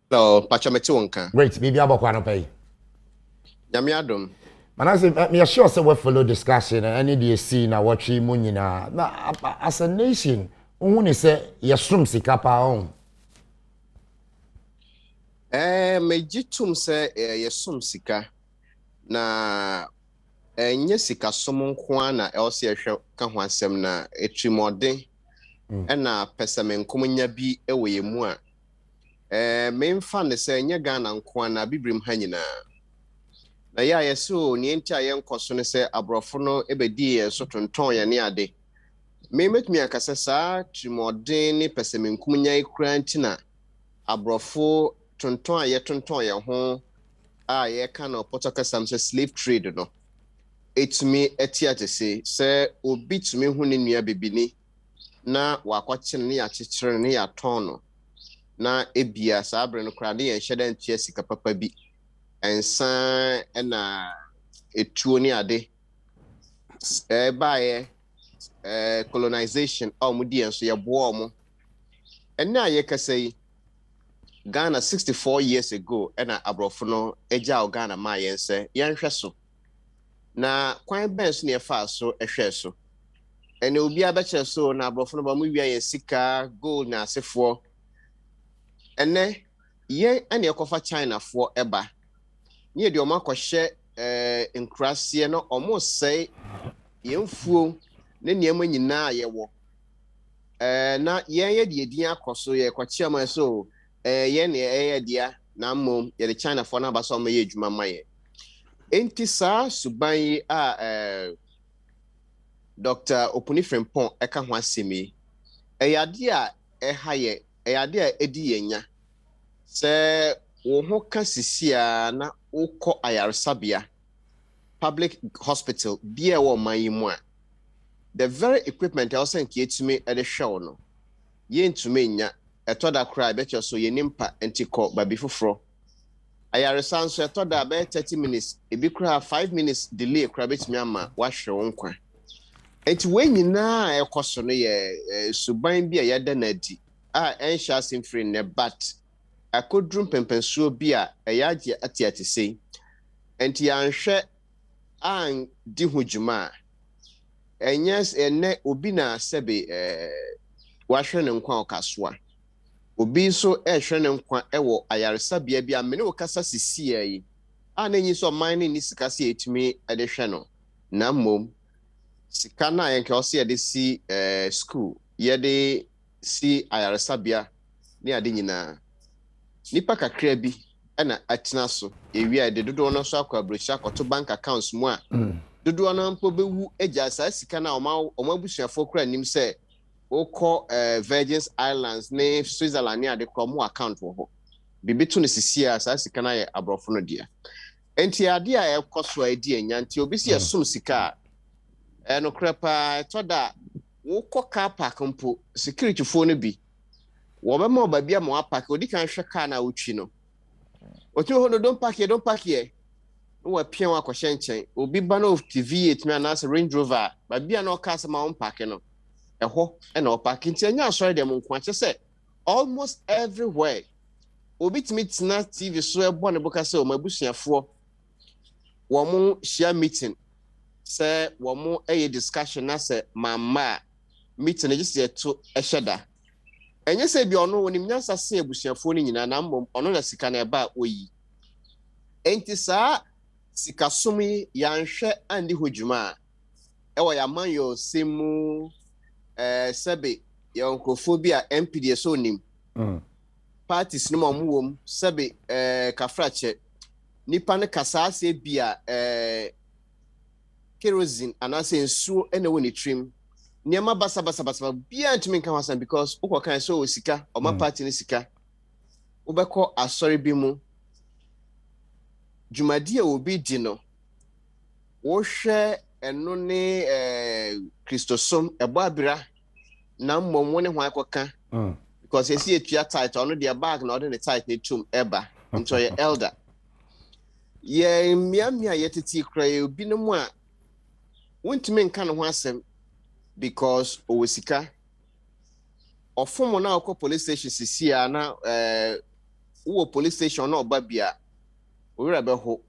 Hello, Pachameti wonka. Great, bibi abokwa no pay. Nyame adom. Manasi, me sure say we follow discussion and any dey see na watchi mu nyina. Na as a nation, who ni say yesum sika pa on. Mejitum say yesum sika na nye sika som nko na else ehwe ka ho asem na etrimode na pesamenkom nya bi ewe yemu a memfa ne se nye Ghana nko na bibrim ha nyina na ya yeso ni enti aye nkoso ne se abrofo no ebedi yeso tonton ye ne ade memetumi akase sa trimode ne pesamenkom nya ikura ntina abrofo tonton ye ho a ye ka no potokasam se slave trade no etumi etiate se obi tumi hu ne nua bebini na wakwache ne ya chichire ne ya tono na ebia sabre no kra ne ye hyeda ntua sika papa bi ensan na etuo ne ade baaye colonization omudi enso ye bo omo enne aye kasai Ghana 64 years ago and abrofo no eja Ghana ma yen se yen hwe so na kwan ben so ne fa so ehwe so ene obi abeche so na abrofo no ba mu wia yen sika gold na asefo ene yen ene ekofa China fo eba ne de omo akohye nkrase no omo sei yen fuo ne niam nyina yewo na yen ye de din akoso ye kwachi ama so ye ne dia na mom ye de China for na ba so ye adwuma maye enti sa suban a Dr. Opunifrempon eka ho asemi eyade a ehaye eyade a edi yenya se wo ho ka sisia na ukọ ayaresabia public hospital bia wo mayimu a the very equipment also nke etumi e de hwe no ye ntumi nya etoda kra be che so ye nimpa entiko babi foforo ayaresa nso etoda be 30 minutes ebi kra 5 minutes delay kra betumi ama wa hwe wonkwa enti wenyina ekoso no ye suban bia ye da na di a ensha simfree ne bat akodrum pempensuo bia eyaje atiate sei enti anhwe an di hujuma enyes ene obi na sebe wahwe ne nkwa okasoa obi so ehwe ne nkwa ewo ayaresa bia bia mene okasa sisi yi anenyi so mine ni sika se etimi ede hwe no na mom sika na yenke ose ede si school yede si ayaresa bia ni ade nyina nipa kakra bi na atina so ewia de dodo no so akwa brocha akoto bank accounts mu a dodo no mpo bewu eja sa sika na oma busuafo kra nim se okọ Virgin Islands ne Switzerland ne ade kro mu account wo ho bibitu ne sisia sa sika na ye abrofo no dia enti ade a ekoso adi anya nti obi si esum sika no krepa toda wo kọ car park mpo security fo no bi wo be ma ba bia ma park odi kan hwe car na utwi no otu ho no don't park here no wa pia wa kwhye nchen obi ba no TV 8 me anase Range Rover ba bia no car sama on park no eho na o park nti anya asori dem nko ache se almost everywhere obi timi tina TV so ebo ne boka se o mabusuafo wo mu share meeting se wo mu discussion na se mama meeting just to eheda enye se bi ono wonim nyansa se abusuafo ni nyina na mbom ono na sika na eba oyi enti sa sika somi ya nhwe andi hojuma ewo ya man yo semu sebe ya onkofobia MPD so nim parties no mamuwom sebe kafrache nipa ne kasa se bia kerosene anase nsuo ene woni trim niema basa bia ntimi nka wasan because ukọ kan so sika o ma party ne sika ubekọ asori bi mu jumadi a obi di no wo hwe eno ne Christosom ebo abira na mmom woni ho akoka because esi etua tight ono de bag na odin tight ne tum eba nto ye elder ye miamia yetiti kra ye obi no mu a wontimi nka no ho asem because owesika ofomo na okọ police station sisia na wo police station na obabia owura be ho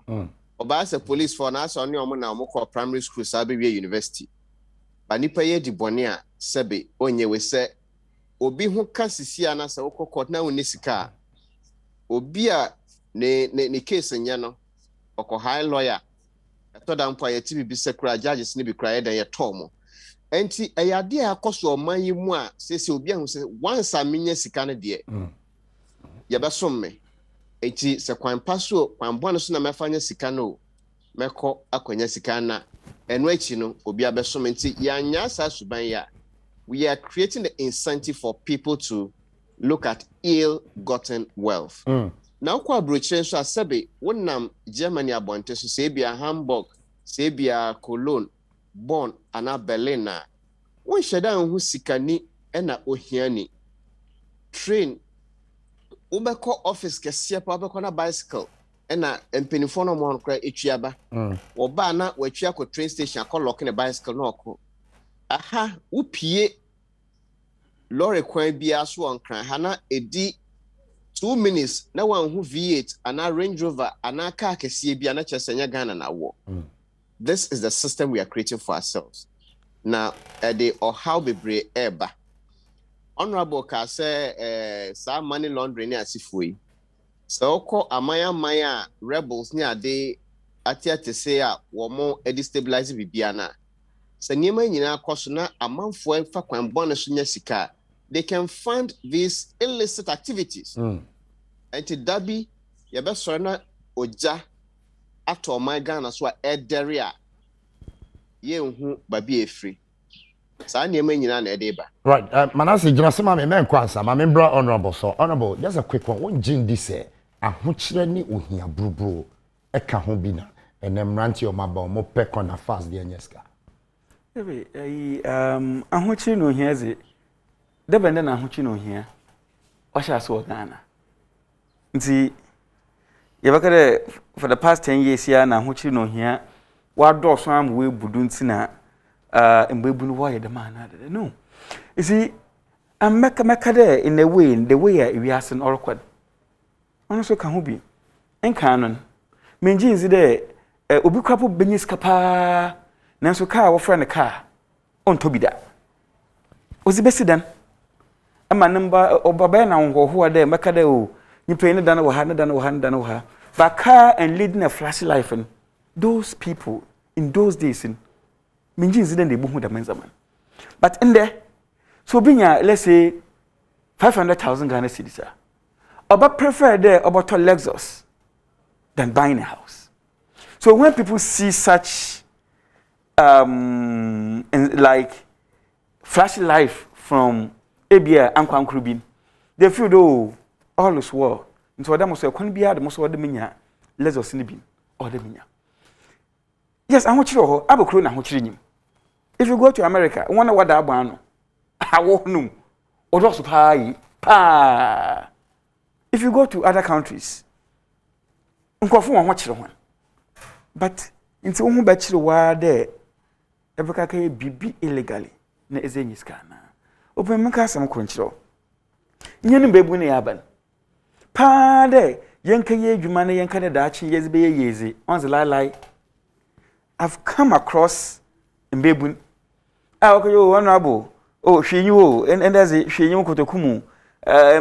oba se police for na so ne omo na omo ko primary school sabewe university ba nipa ye di bone a sebe onye we se obi ho ka sisia na se okọ court na woni sika obi a ne case nya no okọ high lawyer etoda mpo ya tibi bi sekura judges ne bi kra ye dan ye tomo enti eyade akoso oman yi mu a sese obi ahu se once amenya sika ne de ye besom me enti se kwan paso kwan bonu so na mefanya sika no meko akwanya sika na eno achi no obi abesom enti yanya sa suban ya we are creating the incentive for people to look at ill-gotten wealth. Now, kwa broche so asebe wonam Germany abonte so sebia Hamburg, sebia Cologne, Bonn, ana Berlin na won sheda hu sikani ena ohiani train ubeko office kese pa ubeko na bicycle ena empenifo no mo nkra etuaba oba na watwa ko train station akọ na bicycle na ọkọ aha upie lorry kwan bia so onkran ha na edi 2 minutes na one who V8 and a Range Rover and a car kesiye bi na chesenya Ghana na wo. This is the system we are creating for ourselves. Now, the or how bebre eba. Honorable ka say sa money laundering ni asifui. So ko amaya rebels ni ade atia te say a wo mo destabilize bibia na. Se niema nyina akoso na amanfo emfa kwan bone so nya sika. They can fund these illicit activities. Enti dabi ye be so na oja ato my Ghana so ederia ye hu babi efri. Sa niema nyina na edeba. Right, Manasi Jinasema me kwansa, ma membra honorable so. Honorable, just a quick one. When Jin this say ahokyere ni ohia brubro eka ho bi na enem ranti o maba mo pek on fast de nyeska. Ebe ahokyere no ohia ze debende na ahokyere no ohia. Osha so Ghana. Nti yebakare for the past 10 years here na ahokyere no ohia wa do so am we budu nti na mbebu no why the man no. You see, I'm meka there in the way we are in Oracle. Honestly, can who be? En canon. Menjin is there. Obi kwapo benyis kapa. Nanso car our friend the car. On to be that. Was the best then? Ama number obaba na who are there meka there o. You pay no dana wa. But car and leading a flashy life and those people in those days in Menjin is then they boom the men's man. But in there so being let's say 500,000 Ghana cedis. Oba prefer there about a Lexus than buying a house. So when people see such like flashy life from ABA and Kwankrubin, they feel though all is well. And so them say can be the most of the minya Lexus in bin or the minya. Yes, I want you to have a crew now. If you go to America, I wonder what that one. No. If you go to other countries, but into who bachelor were there, every be illegally, na ezenyskana. Open Macasam control. Yen baby yaban. Pa de, yanka ye, Jumana yankana dachi, yes be yezy, on the lie. I've come across in baby. Okay, honorable. Oh, she knew, and as she knew Kotokumu,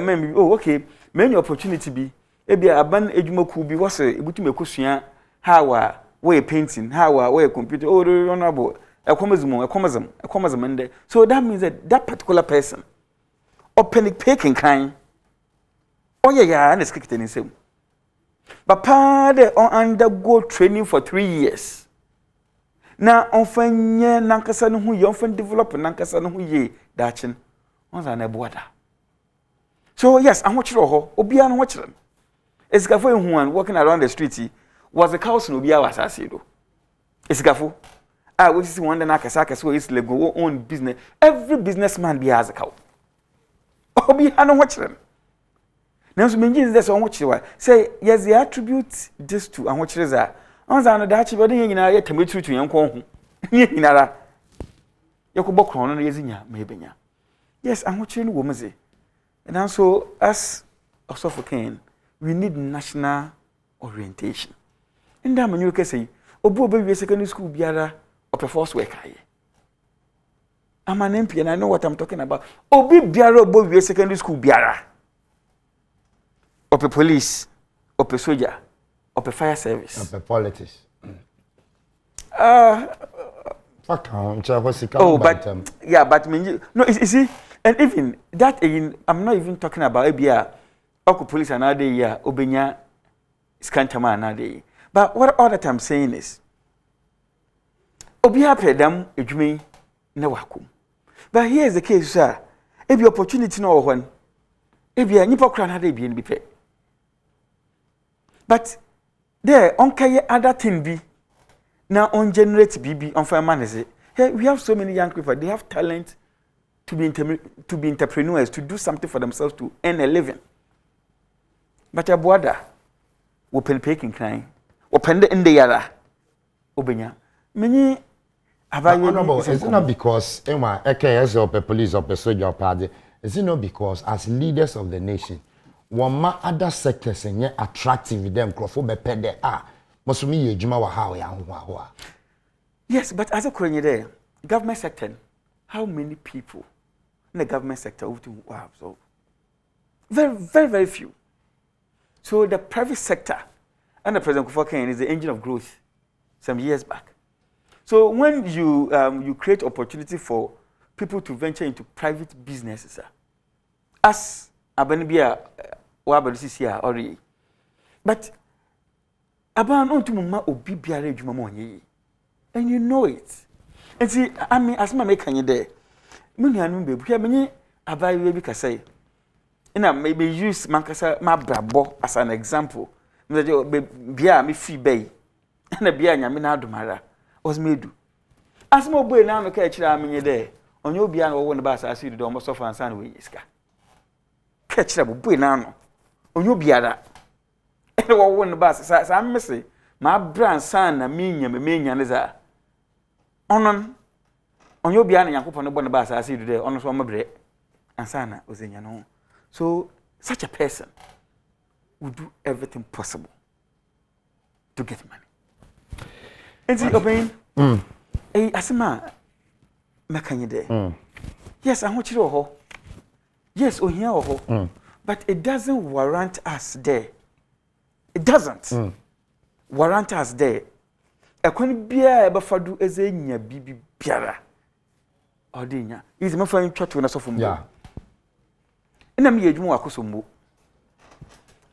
maybe, oh, okay, many opportunity be, maybe a ban Ejumoku be was a Butumakusian, how way painting, how way computer, oh, honorable, a comazum, and so that means that particular person, or panic picking kind, oh, yeah, and it's kicked in him. But pa they undergo training for 3 years. Na ofan ye nankasa no hu ye ofan develop nankasa no hu ye dachin onza na boada. So yes, ahokyere ho obia no hokyere. Esikafo ehuan walking around the street was the cows no obia wasase do. Esikafo we see one na akasa so is lego own business. Every businessman be has a cow. Obia no hokyere. Now so menjin this ahokyere say yes they attribute this to ahokyere za onza no dachi body nyina ye temetutu yenko ho nyinara yakobọ kron no yezinya mebenya. Yes, ahokyere no wo meze. And also as African we need national orientation. In that manu ke say obu obi secondary school biara of force work aye. I'm an MP and I know what I'm talking about. Obi biara obu secondary school biara of police, of soldier, of fire service, of politics. But yeah, but no, you see, and even that I'm not even talking about ABA, police another year, Obenya Scantama another year. But what all that I'm saying is, Obia pedam ejumi na wakum. But here is the case, sir. If the opportunity no one, if you are nipa kran had be in be. But there on other thing be now on generate BB on fire man is it. Hey, we have so many young people, they have talent to be entrepreneurs, to do something for themselves, to earn a living. But a boada open peking crying, open the in the yara, obenya. Many is it not because AKS or police or soldier party? Is it not because as leaders of the nation, wama other sectors enye attractive them crofo be pede mosumi ye adwuma wa ha ya ho a. Yes, but as a kwenye there, government sector, how many people in the government sector who have so very, very, very few. So the private sector and the President Kufuor Kenya is the engine of growth some years back. So when you create opportunity for people to venture into private businesses, as Abanibia Wabadisia already, but Aban on to Mama Obi Biare Jumamonye, and you know it. And see, I mean, as my making you there, Munian baby, many Abai baby can say, and I maybe use Mancasa my brabo as an example. Bia me free bay, and a beer Yamina Dumara was made. As more boy now, okay, I mean, there on your beer or one bus, I see the almost of and sun with Iska. Catch up boy now on your beer. And one bus, as I'm missing my brand son, a mean is a on your beer and Yakup on the one bus, I see today on my bread, and Sana was in your own. So, such a person would do everything possible to get money. And see, Obin, Asima, Makanya there. Yes, I want you to ho. Yes, or here or ho. But it doesn't warrant us there. It doesn't warrant us there. I couldn't be able to do as a bibi biara. Or dinner. Is my friend church when I saw from ya. And I'm here, you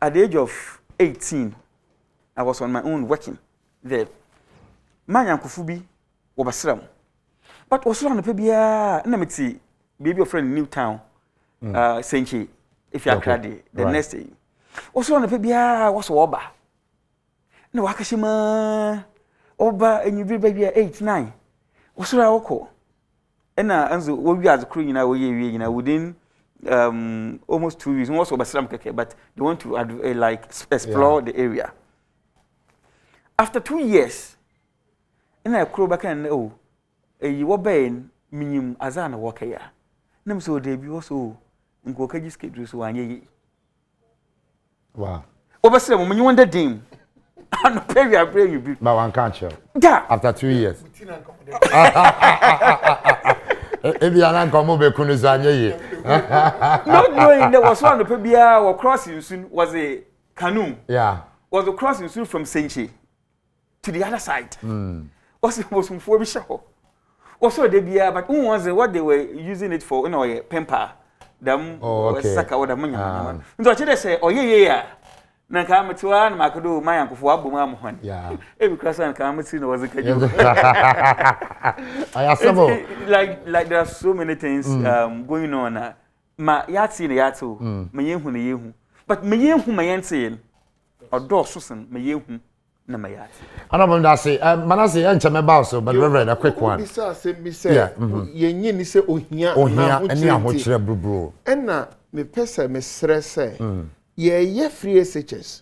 at the age of 18, I was on my own working there. My uncle Fubi was Basram. But also on the Pebia, Namity, baby of friend in Newtown, Senchi, if you are crady, the next day. Also on the Pebia was Oba. No, Wakashima, Oba, and you be baby 8, 9. Also, I call. And we are the crew in our year, within almost 2 years, most of Basram, but they want to like explore the area. After 2 years, and I crow back and you were baying minimum azana worker ya. Nam so debut also in Kokaji schedule so one. Wow. Obasram, when you want the dim, I pray you be. But one can't show. Yeah. After 2 years. If you are not coming back, not knowing there was one of the Pebia or crossing soon was a canoe. Yeah. Was a crossing soon from Senchi to the other side. Also, was from Forbishaw. Also, they be but who was what they were using it for? You know, pemper. Them saka or the money. So I say, oh, yeah. Nakama to one, Makado, my uncle for Abu. Yeah. Every class and Kamatin was a canoe. Like there are so many things going on. Ma yatsi the yato, mayehu na yehu. But mayehu mayansi or door susan mayehu na mayat. I don't want to say, Manasi, answer my boss, but Reverend, a quick one. Yeah, ye say, oh, here, and now what's your bro? And now, me pesa me stress. Yeah, free SHS,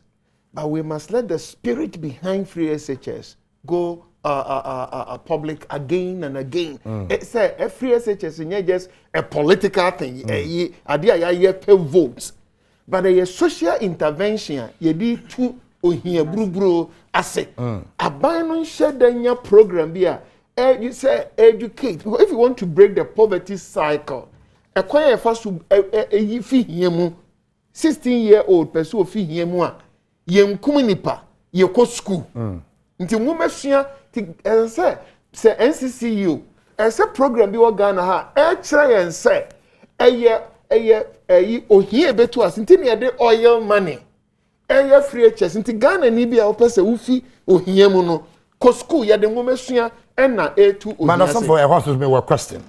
but we must let the spirit behind free SHS go public again and again. It's a free SHS is just a political thing. Idea pay votes, but a social intervention. You need to here bro asset. A binon share program here. You say educate. If you want to break the poverty cycle, acquire first to a fee here. 16-year-old person fi hie mu a yem kumnipa ye ko school nti mu mesua se NCCU ese program bi wo Ghana ha e kire yen se eye ohie betu as nti ne de oil money eye free chess nti Ghana ni bia wo pese wo fi ohie mu no ko school ye de mu mesua na etu ohie man some for a house me were question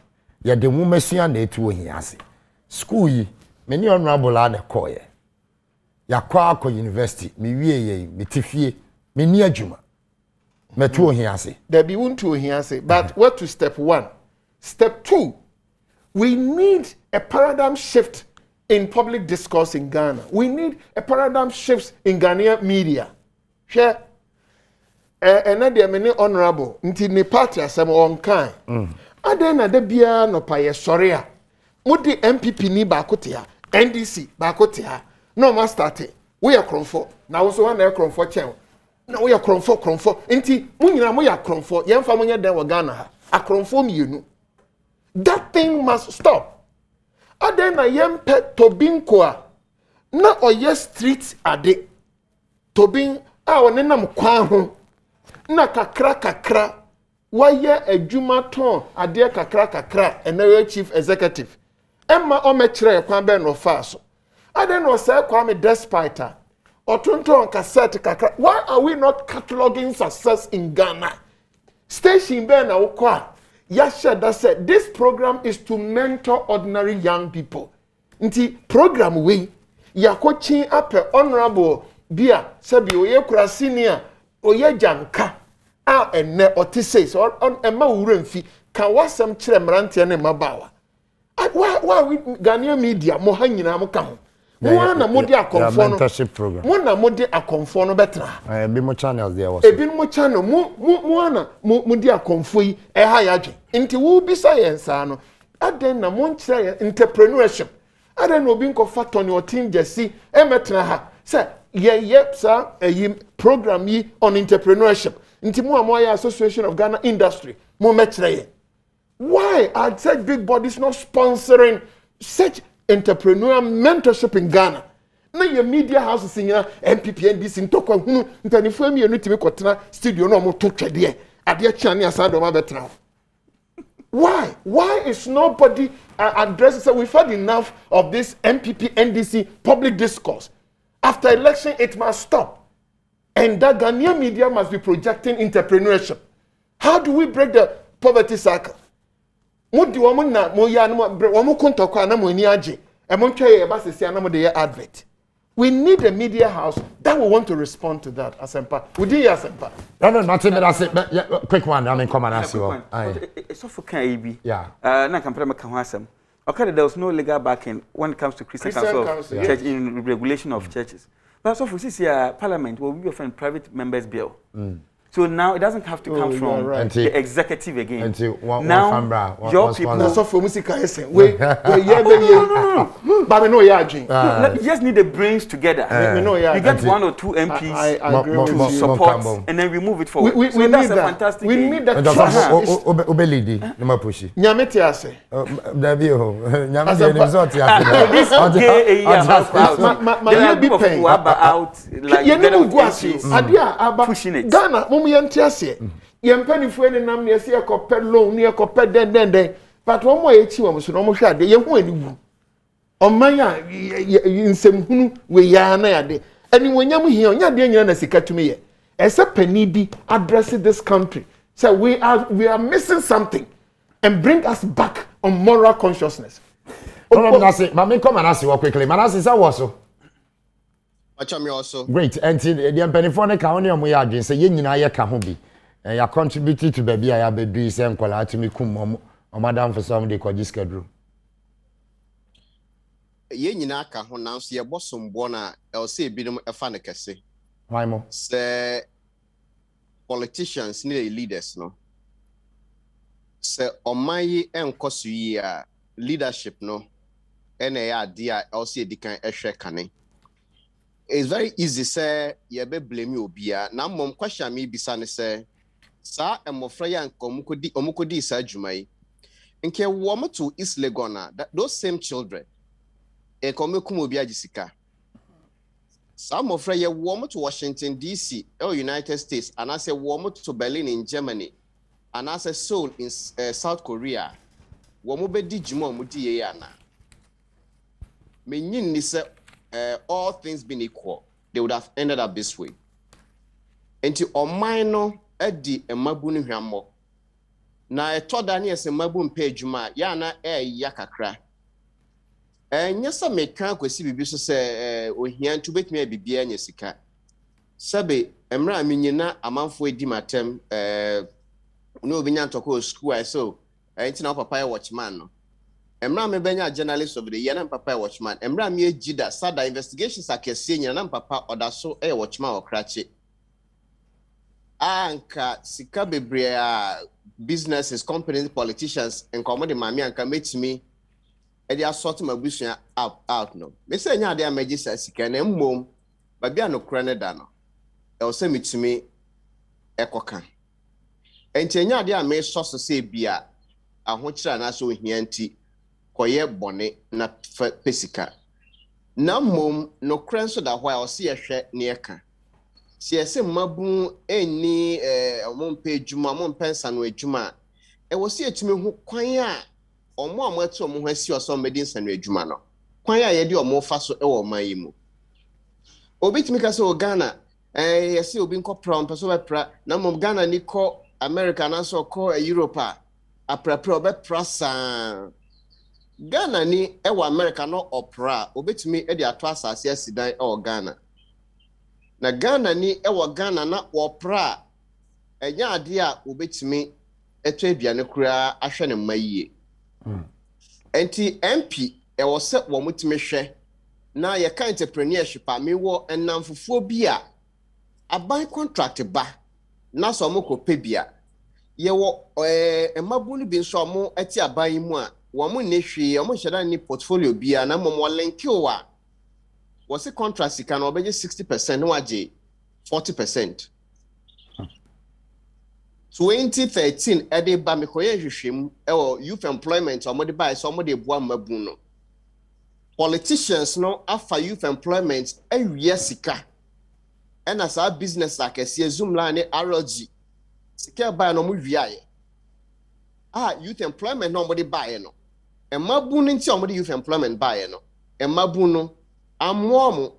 ye de mu mesua na etu ohie ase school yi many honorable are the choir. Yakwa university, me wie me tifie, me ni adwuma. Me to here say. There be one to here say, but what to step 1? Step 2, we need a paradigm shift in public discourse in Ghana. We need a paradigm shift in Ghanaian media. Share. And then there many honorable until ni party asem on kind. Adena de bia no pa ye sore a. Modi MPP ni ba kote ha, NDC ba kote ha. no ma start we are kromfo na wo so wa na kromfo chen na we are kromfo enti munyina mo ya kromfo yemfa mo nya den wo Ghana ha akromfo mienu that thing must stop aden na yempe tobinko a na oye street ade tobin a woni nam kwan ho na kakra waya adwuma ton ade kakra ene chief executive emma o mekire kwan be no fa so aden no say kwa me despite otonton cassette kakra why are we not cataloging success in Ghana station be na wokwa ya that said this program is to mentor ordinary young people nti program we ya coaching up honorable bia sabi oye kura senior oye janka a enne otises on emma wuramfi ka wasam kire mrante ne mabawa why we Ghanaian media mo hanyina mo ka ho mo na mo di akonfo no mo na mo di akonfo no betra be mo channels there was ebi mo channel mo na mo di akonfo yi e ha ya dwe nti wo bi science ano aden na mo nkire entrepreneurship aden no bi nko fatoni otin jesi e metra ha say ye sir program yi on entrepreneurship nti mo amoya Association of Ghana Industry mo metre ye why are such big bodies not sponsoring such entrepreneurial mentorship in Ghana? Na your media houses in MPP NDC ntokwa hunu ntanifo emienu timi kotena studio no mo to twede ade chane asado ma betra. Why is nobody addressing? So we've had enough of this MPP NDC public discourse. After election, it must stop. And that Ghanaian media must be projecting entrepreneurship. How do we break the poverty cycle? Mudi woman na mo ya no mo kontokwa na mo ni age. E mo ntwe e ba sesi na mo de advert. We need a media house that will want to respond to that. Asempa. Would you Asempa? No, nothing but that's it. Quick one. I mean, come and ask you. It's so for KIB. Yeah. Na compare me kan hasem. Okay, there was no legal backing when it comes to Christian Council yeah. church in regulation of churches. But so for this year, Parliament will be offering private members bill. So now it doesn't have to come from the executive again. Now your people. That's for music. We but we know you you just need the brains together. You get one or two MPs to support, and then we move it forward. We so that's a fantastic. We need that. Obelidi, no ma pushi. Nyameti ase. Dabi ho. Nyameti ni resort ya. This gay out. My be paying out like pushing it. Ghana yenti ase yempanifu ene nam ne ase ekopɛ loan ne ekopɛ den but wo mo echi wo so no mo hwade ye hu aniwu omanya nsemhunu we ya na yade ani wonyam hia onya de nyina na sika tumi ye ese pani bi address this country so we are missing something and bring us back on moral consciousness. No, that's it. But me come and ask you quickly. Manasi say what so? Also. Great. And the penifone ka oni omo ya adwen say ye nyina ye ka ho bi. Ya contribute to baby ya bedu say nkola atimi kum madam for some dey kwaji schedule. Ye nyina ka ho na so ye bosombo na else ebinum efa ne kese. Why mo? Say politicians need leaders no. Say omayi enkoso yi a leadership no ene ya ade a else edikan ehwe kane. It's very easy say you be blame you obia na mom question me bisa ne say sa emofra ya omukodi sa adwuma yi nke wo mo to East Legon na those same children e komekum obi agisika sa emofra ye wo mo to Washington DC or United States and I say wo mo to Berlin in Germany and I say Seoul in South Korea wo mo be di dwuma mo di ye ana menyin ni say all things being equal, they would have ended up this way. Enti omaino edi emabu ni hwammo. Na etoda ni ese mabu mpa adwuma ya na yakakra. Nyesa meka kwesi bibi so se ohia ntu betumi abibia nya sika. Sabe emra amenyina amanfo edi matem no obinya ntoko school I so enti na papa watchman no. Emra me benya journalist of the year na papa watchman. Emra me ejida sada investigations akese nyina na papa odaso watchman okrache. Anka sika bebre businesses, companies, politicians and common mami anka metimi they are sorting my business out no. Me say nya de amagisa sika na mmom ba bia no kra ne da no. E o se mitumi ekoka. Enti nya de am so so se bia ahokyira na so ohia nti koye bone na pesika. Na mmom no kra nso da ho a o se yehwe ne eka. Si ese mmabu eni omompe adwuma omompe nsa no adwuma e wo se etumi ho kwan a omo amatu omo ho asi oso medi nsa no adwuma no kwan a ye de omo fa so e wo man yi mu obi timi ka se o Ghana yesi obi nko pra mpeso be pra na mom Ghana ni ko America na so ko Europe a pra obe pra sa Ghana ni e wo America no opera obetumi e de ato asase asidan e wo Ghana na Ghana ni e wo Ghana na opera enya ade a obetumi eto aduane kura ahwe ne mayiye enti MP e wo se wo mutumi hwe na ye ka entrepreneurship a me wo enamfufuo bi a aban contract ba na so mo kope bia ye wo emabu ni bi so mo ati aban yi mu a wo mo ne hwe mo hyeda ni portfolio bia na mo link wa wo se contract sika na obeje 60% no age 40%. 2013 ede ba me koye hwehwem e youth employment omode buy so omode bua mabu no politicians no afa youth employment awie sika ena sa business akese zoom line RLG sika buy no mo wiaye youth employment no omode buy no e mabu no nti omode youth employment buy no e mabu no amomo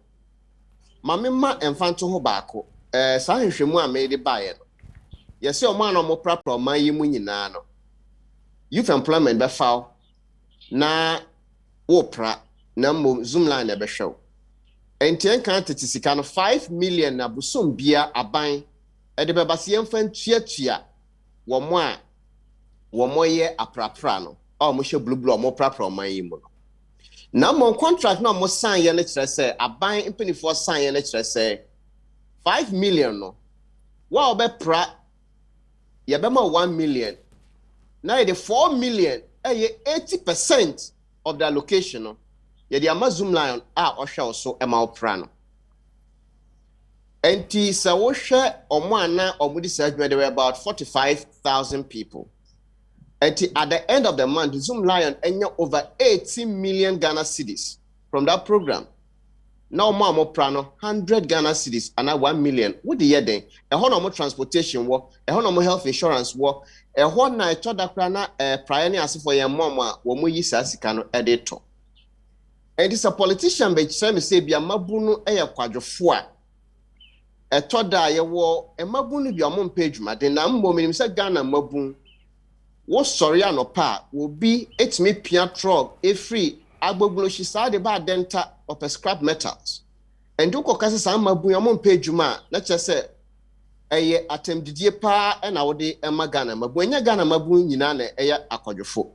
mamema emfanto ho baako sa hwehwemu a me de buy no yes your man mo prapra man yi mu nyina no youth employment be foul na wo pra na mo zoom line be show enten kan tetisika no 5 million na busom bia aban e de be base yemfa ntuatua wo mo ye aprapra no mo hye blue mo prapra man yi mu no na mo contract na mo sign ye na kire se aban impenifo sign ye na kire se 5 million no wa obe pra yabema 1 million now the 4 million 80% of the allocation no ye the Amazon Lion ohwe so ema opra no enti sa wo hwe omo ana omudi sa adwuma there were about 45,000 people enti at the end of the month Zoom Lion enya over 18 million Ghana cedis from that program. Now mo prano 100 Ghana cedis and 1 million. What the year then? A whole no transportation wo, a whole no health insurance wo, a whole na to da krana prior as for your mama wo mo yi sasika no edito. And this a politician be say bia mabunu e kwadwofo a to da ye wo e mabunu bia mo page ma den na mbo minim se Ghana mabun wo sorry anopa wo bi etimi pia truck e free agbogbo shi sa de ba denta of scrap metals and do kokase sa mabu ya mo mpejuma na chese eye atemdidie pa na wode ema Ghana mabu enya Ghana mabu nyina na eye akodwofo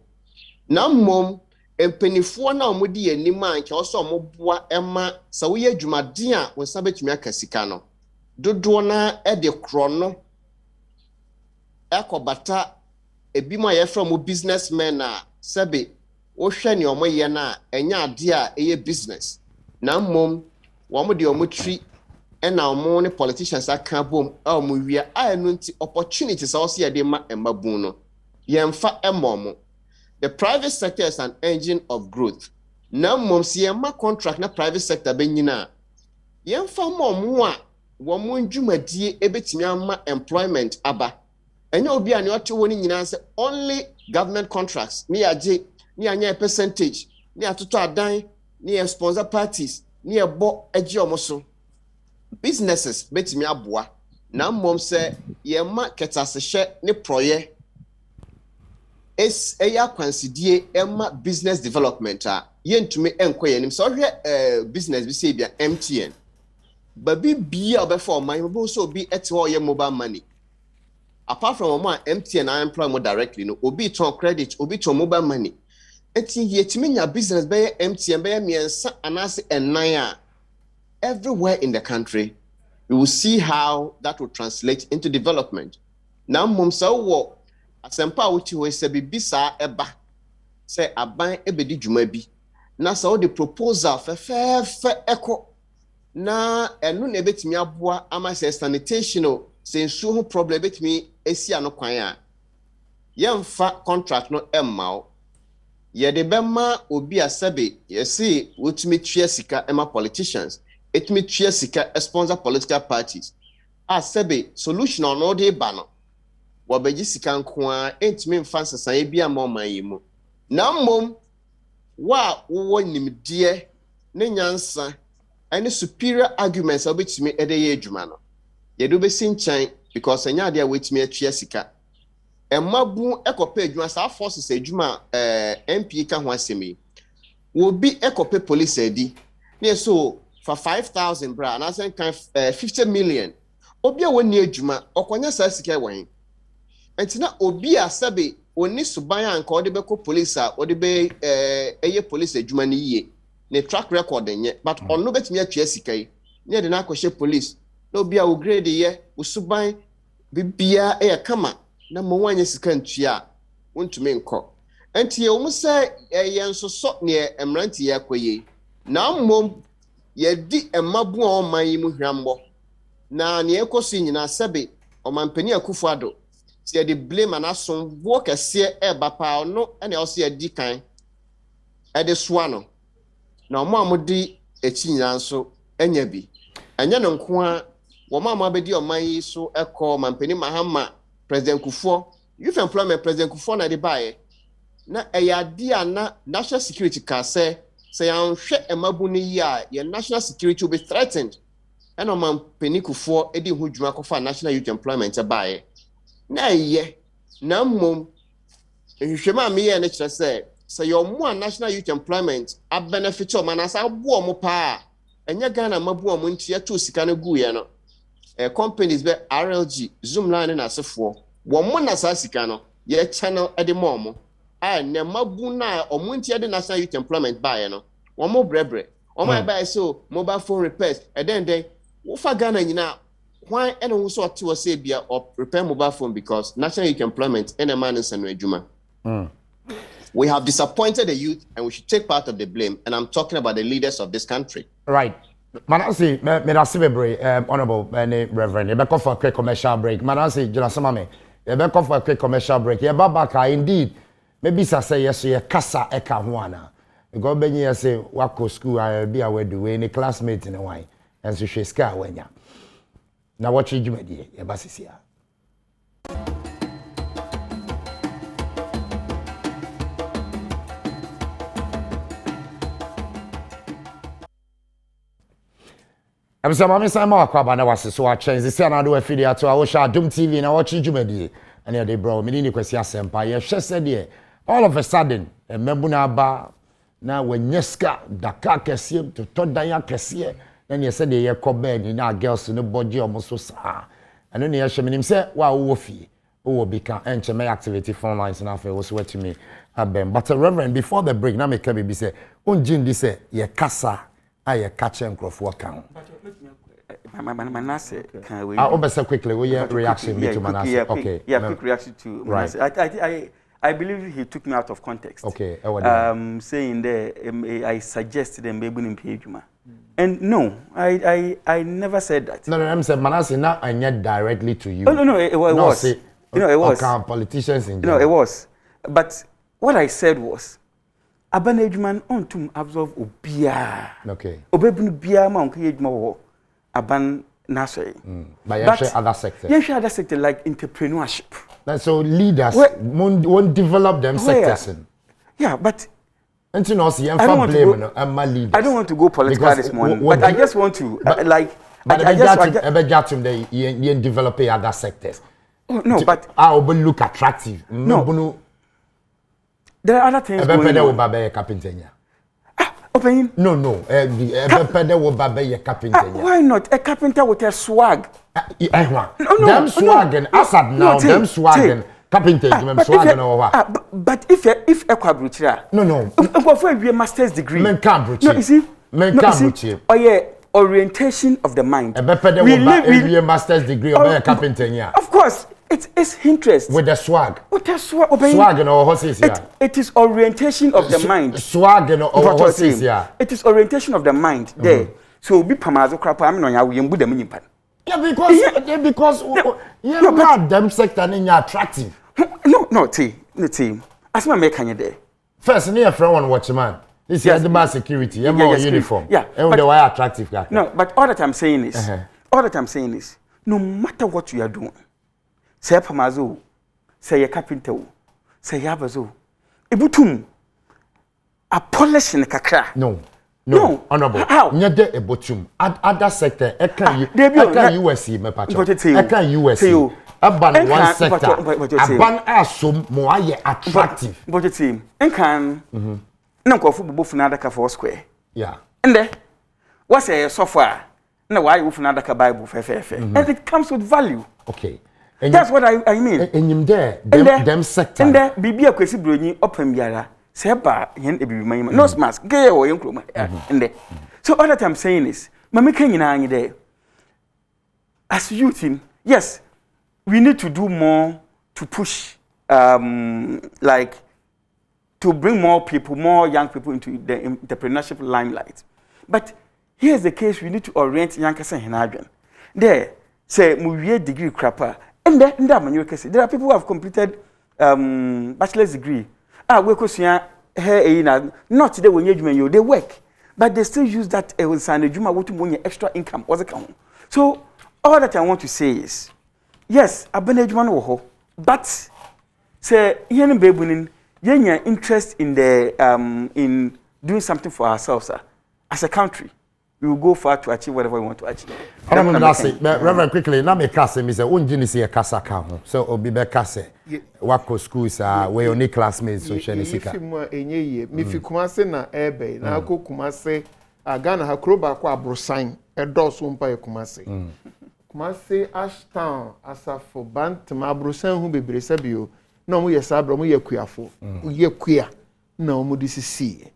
na mmom empenifo na omudi anima anke oso omoboa ema sa wo ye adwumaden a wonsa betumi akasika no dodo na ede kro no ekobata ebimo ye from businessmen na sebe wo hwe ne omoye na enya ade a eye business na mmom wo mo de omo tri na omo ne politicians aka bom a omo wia a enu nti opportunities also ye de ma emabun no yemfa emomo. The private sector is an engine of growth. Na mmom si yemma contract na private sector benyina yemfa momo a wo mo ndwumadie ebetimi ama employment aba enya obi a ne ote woni nyina se only government contracts ni age ni anya percentage ni atoto adan ni sponsor parties ni ebo agi omoso businesses betimi aboa na mmom se yemma ketasehye ne proye es eya kwansidie emma business development a yentume enkoye nim so hwe business bi se bia MTN babi bia obefo man bo so obi ete ho ye mobile money apart from omo MTN I employ mo directly no obi ton credit obi ton mobile money eti yetimi nya business be MTN be miensa anase enan a everywhere in the country we will see how that will translate into development. Now mum sa wo asempa wuti ho se bibisa eba say aban ebedi dwuma bi na say the proposal fe echo na enu na ebetimi aboa ama say sanitation say nsuo ho problem ebetimi esi ano kwan a yemfa contract no emmao ye de bema obi asabe yesi wotumi twa sika ema politicians etumi twa sika sponsor political parties asabe solution on all dey ba no wo beji sika nko a entumi mfa nsesan e bia ma oman yi mu na mmom wa wo nimdie ne nyansa any superior arguments obetumi ede ye adwuma no ye do be sinchan because enya ade a wetumi atwa sika emabu ekope adwuma sa forces adwuma MP ka ho asemi wo bi ekope police adi ne so for 5,000 bra na sen kan 50 million obi a woni adwuma okonya sa sika wan entina obi a sabe oni suban anka ode beko police a ode be eye police adwuma ne yie ne track record nye but onno betimi atwa sika yi ne de na akohye police na obi a wo grade ye usuban bibia e kama na mo wanye sika ntua wontumi nkọ enti ye se ye nsoso ne emranti ye akoye na mmom ye di emabu a oman yi mu hwambo na ne ekosi nyina sebe omanpani akufo ado se ye de blame na so wo kese e bapa no ene o se ye di kan e de soa no na omo amodi echi nyina nso enya bi enya no nko a wo ma abedi oman yi so ekọ mampani mahama President Kufo, youth employment President Kufo na de bae na eyade na national security ka say anhwe emabu ne yi a your national security will be threatened and o man Penny Kufo edi hu dwuma kofa national youth employment bae na ye na mmom ehwema me ye na kire say your mo national youth employment a benefit o manasa abo mo pa enya Ghana mabu o mo ntia to sika na gu ye no companies be RLG Zoomline na asefo wo mo na sa sika no ye channel ede mo mo ne mabu na omunti ede national youth employment buy no wo mo brebre o my buy so mobile phone repairs then wo fa Ghana nyina why ene wo so to say bia or repair mobile phone because national youth employment ene man nsanu adwuma we have disappointed the youth and we should take part of the blame and I'm talking about the leaders of this country right. Manasi, me da sibebre, honorable Reverend. You be for a quick commercial break. Manasi, jina sama me. You be for a quick commercial break. You babaka indeed. Maybe say yes, you kasa eka huana. You go benye you say wako school. I be away do any classmate in a way. And so she ska wenya. Now what you do, dear? You basisia. I'm saying, I'm saying, I'm was so I change. This na do a video to I watch Adom TV na watch Jumedi. And yeah, they bro, me ni kwesi asempa. Yeah, she said yeah. All of a sudden, a membuna ba na wenyeska daka kesiye to todanya kesiye. Then you said yeah, kobe ni na girls no body almost so sa. And then yeah, she me say wa wofi. Oh, become enche my activity phone lines na fe was what to me. But Reverend, before the break, na me kebi be say, unjin this say ye kasa. I catch and crofo account. Manasseh, can we? Quickly, will your reaction to Manasseh? Okay. Yeah, quick reaction to Manasseh. Right. I believe he took me out of context. Okay. Saying there, I suggested them maybe in Pejuma. And no, I never said that. No, I'm saying Manasseh not and yet directly to you. Oh, no, it was. Say, it was. Politicians in general. It was. But what I said was, Aban Ejman on to absorb Obia. Okay. Obebun Bia Monk Ejma Aban Nasser. But other sectors. Yes, other sector like entrepreneurship. So leaders won't develop them sectors. Yeah, but I don't want to go political this morning, but I just want to you develop other sectors. No, but I will look attractive. No. There are other things going on. No. Why not? A carpenter with a swag. Them swagging. Asad now. Them swagging. Carpenter. But if a quadruple. No. For a master's degree. Men can't. No, you see. Oh yeah. Orientation of the mind. We live a master's degree of a carpenter. Of course. It is interest. With the swag. With the swag. Swag and all horses, yeah. It is orientation of the mind. Swag and all horses, yeah. It is orientation of the mind there. So be pamazo crap. I'm not going to be yeah, because you're not them sector and you're attractive. No, team. As my make there. First, near friend one watchman. This is the mass security. You're more uniform. Yeah. And the way attractive. No, but all that I'm saying is, no matter what you are doing, say pamazo, say a carpenter, say yabazo, ibutum, a polish in the kakra. No, honorable. How? Nyade ebotum. Other sector, eka USC me pacho. Eka USC. Aban one sector. Aban asom mo aye attractive. But team. Enkan. Na ko fu bubu fu na adaka for square. Yeah. Ende. What's a software? Na why you fu na adaka Bible fe. And it comes with value. Okay. That's what I mean. And him there, them sector. And there bibi akwesi broni open biara. Seba yen ebi my no mask gay or young croma and so all that I'm saying is mama can there as youth yes we need to do more to push like to bring more young people into the entrepreneurship limelight. But here's the case: we need to orient young person in there say we degree crapper and there are people who have completed bachelor's degree. We not today when you they work, but they still use that extra income. So all that I want to say is, yes, but say interest in the in doing something for ourselves as a country. We will go far to achieve whatever we want to achieve. Reverend, quickly, now me kase me say unjini si kasa ka ho. So obi be kase. Wako schools we only classmates so share sika. If mo enye me fi Kumase na ebe na akọ Kumase Ghana ha kro ba kwa abrosan edoso mpa e Kumase. Kumase Ashtown asafo bantam abrosan hu bebre sabio na mo yesa abro mo yakuafo. Ye kua na mo disisi.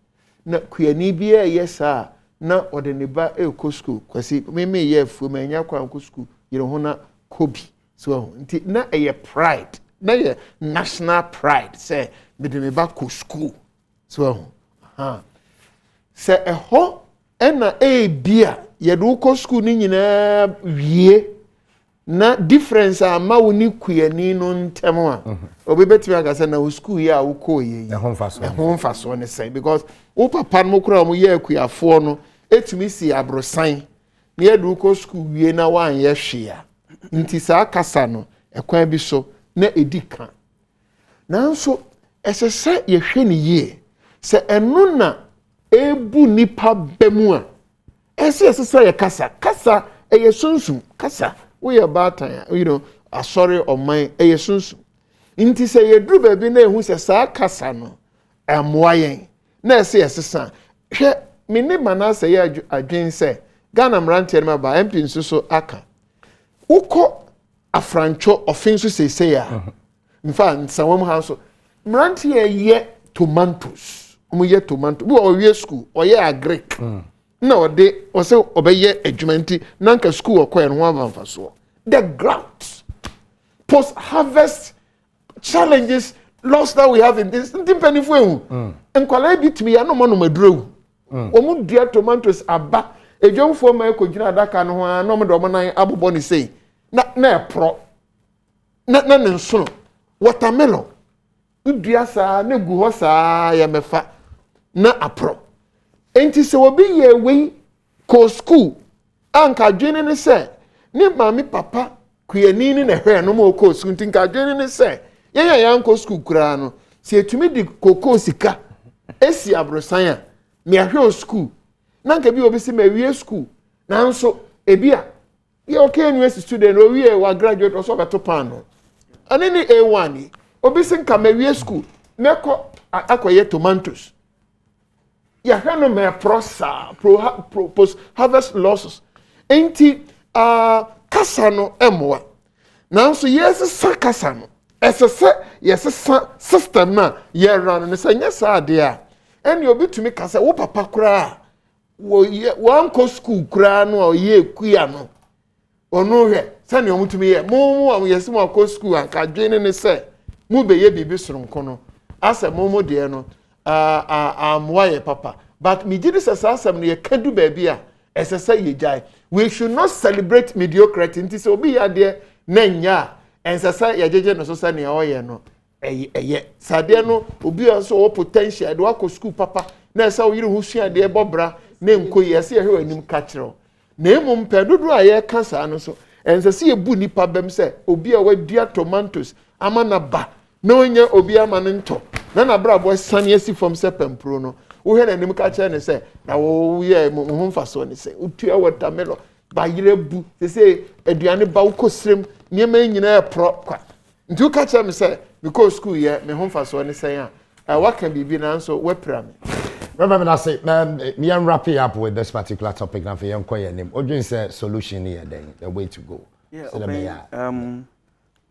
Na kuani bia yesa na odeneba eko school kwasi me ye fu me nya kwa nko school yire ho na kobi so nti na eye pride na ye national pride say me de me ba ko school so se eho ena bia ye do ko school ni nyina wie na difference ama woni kuani no ntem a obebetimi aga say na school ya wo ko ye ehon faso ne say because o papa no kura mo ye akuafo no etumi si abrosan na yedu ko school wie na wan ye hwea nti saa kasa no ekwan bi so na edika nanso esese ye hwe ne ye se enu na ebu nipa bemu a esese ye kasa eye sunsun kasa we ye batan asori oman eye sunsun nti se ye duru ba bi na ehu se saa kasa no emoa yen na esesa hwe mini manase ya adwen se Ghana mrantie ma ba MP nso aka uko afrancho offense say ya mfa nsawam ha so mrantie ye tomatoes ye tomato bi o wie school o ye agric na o de o se obeye adwumanti nanka school okoye no amfa so the ground post harvest challenges loss that we have in this penifo ehu enkwala bitimi ya no maduro omu dia tomatoes aba ejomfo ma ekogina adaka no ho na omo do nan abobo ni sei na epro na ne nso watermelon dua sa na gu ho sa ya mefa na apro enti se obi ye we ko school anka dwene ne se ni mami papa kuyani ni na hwe no mo ko school tinka dwene ne se ya nko school kura no se etumi di koko sika esi abrosan a me ahwe school nanka bi obi se me wie school nanso ebia ye okay university student o wie wa graduate o so beto pan no anini A1 obi se nka me wie school meko akoye tomatoes ya hwe no me prosa post harvest losses enti kasa no emoa nanso yes sa kasa no esese yes system na ye run ne sanya sa de a eni obi tumi kasa wo papa kura wo anko school kura no o ye kuya no onu hwe sani omutumi ye mo am yesi mo akọ school anka dwene ne se mu be ye bibi soronko no asa mo de no why papa but me did this asem no ye kadu ba bia esese ye jai we should not celebrate mediocrity nti se obi ya de na nya ensese ye jeje no so sani o ye no eye sade no obi also o potential de wako school papa na esa o yiri husua de bobra na nkoyi ese ye hwe anim ka kire na emum pedodo a ye ka sa no so ensese ye bu nipa bem se obi a wadua tomatoes ama na ba na onye obi ama no nto na brabo sane asi from sepempro no wo hwe na anim ka kire ne se na wo ye mo ho mfaso ne se utua watermelon ba yire bu se aduane ba wo kosrem niema nyina e pro kwa ntu ka kire me se because school ye me ho mfaso ne se a waka bibi na nso wepra me. Remember, I say, me I'm wrapping up with this particular topic now for young choir name. What do you say solution here then? The way to go. Yeah, so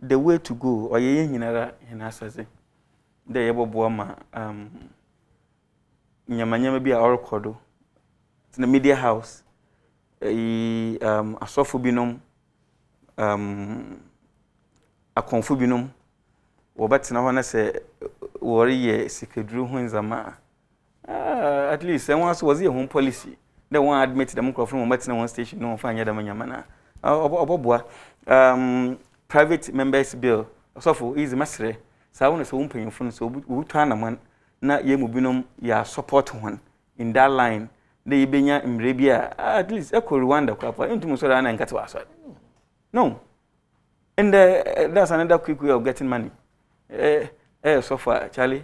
the way to go, or ye in Assassin. The Yaboboma, Yamanya be a oracle. It's in the media house. A sophobinum, a confubinum, or but now when I say, worry ye, secret drew wins a ma. At least once was your home policy. They won't admit them from one station, no find them in Yamana. Private members bill, so for easy master. So I want to open your phone, so we turn a man, not ye mubinum, ya support one in that line. They be in Arabia, at least echo Rwanda, into Musolana and Katwasa. No. And that's another quick way of getting money. So far, Charlie,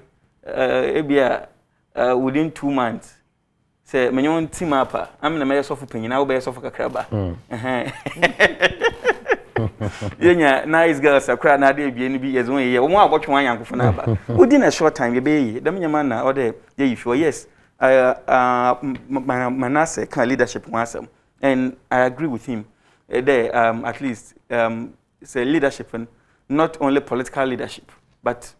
within 2 months, say, Menyon team up. I'm in the mayor of opinion, I'll be a sofa crabber. Yeah, nice girls are crying out there, be as 1 year. One watch one young for now. Within a short time, you be the Minamana or the issue. Yes, Manasseh can leadership once, and I agree with him. There, at least, say leadership, and not only political leadership, but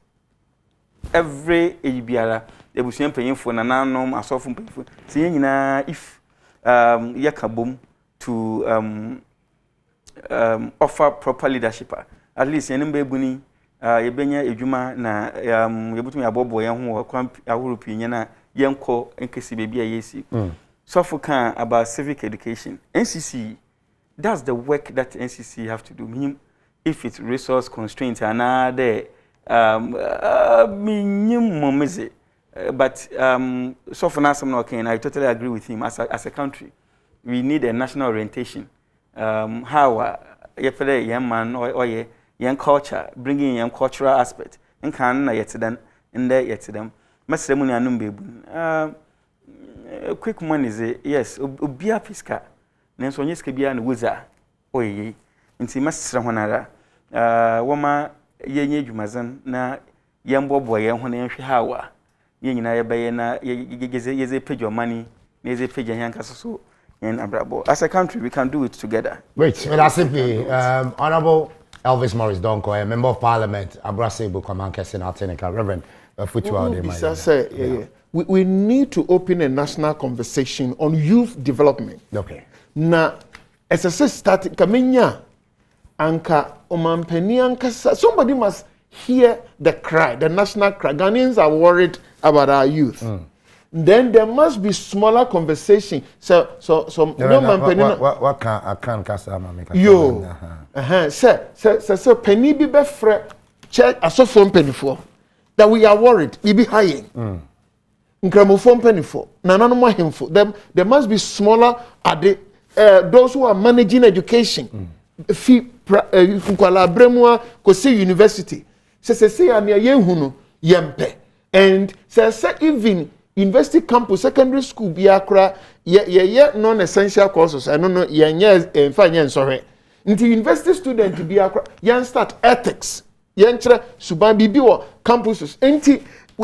every ABR. They will see paying for an unknown as often painful. Seeing if yakabum to offer proper leadership, at least Yenimbe Buni, Yebenya Ejuma, na Yabutumi Abobo, Yahu, or Camp European, Yanko, and Kesi Baby Yesi. So for about civic education, NCC, that's the work that NCC have to do. Meaning, if it's resource constraints, and there, minimum is it. But so for now, I totally agree with him. As a country, we need a national orientation. How young man or young culture, bringing young cultural aspect, and can yet then in there yet them. Master Money and Numbe. Quick money is yes, Ubia Pisca. Nanson yes, Kabia and Wizard. Oye, into Master Honara. Woma ye Jumazan na young boy, young one, how. Ye pay your money, ye pay your young so and abrabo. As a country, we can do it together. Wait, Honorable Elvis Morris Donko, a member of Parliament, Abrasibu Command Kessin Altenica, Reverend we need to open a national conversation on youth development. Okay. Now, as I said, starting Kamenya, Anka, Omampeni, Anka, somebody must hear the cry, the national cry. Ghanaians are worried about our youth. Then there must be smaller conversation. So no man penny. What can I can't cast yo. So penny be befre check a so phone penny for that we are worried. We be high. Gramophone penny for. None more him for them. There must be smaller at the those who are managing education. Fee Kuala Bremwa Kose University. Say I'm yehunu yempe. And say even university campus, secondary school, biakra, non-essential courses. I don't know, in fact, sorry. Until university student to biakra, start ethics, suban bibiwa campuses. Until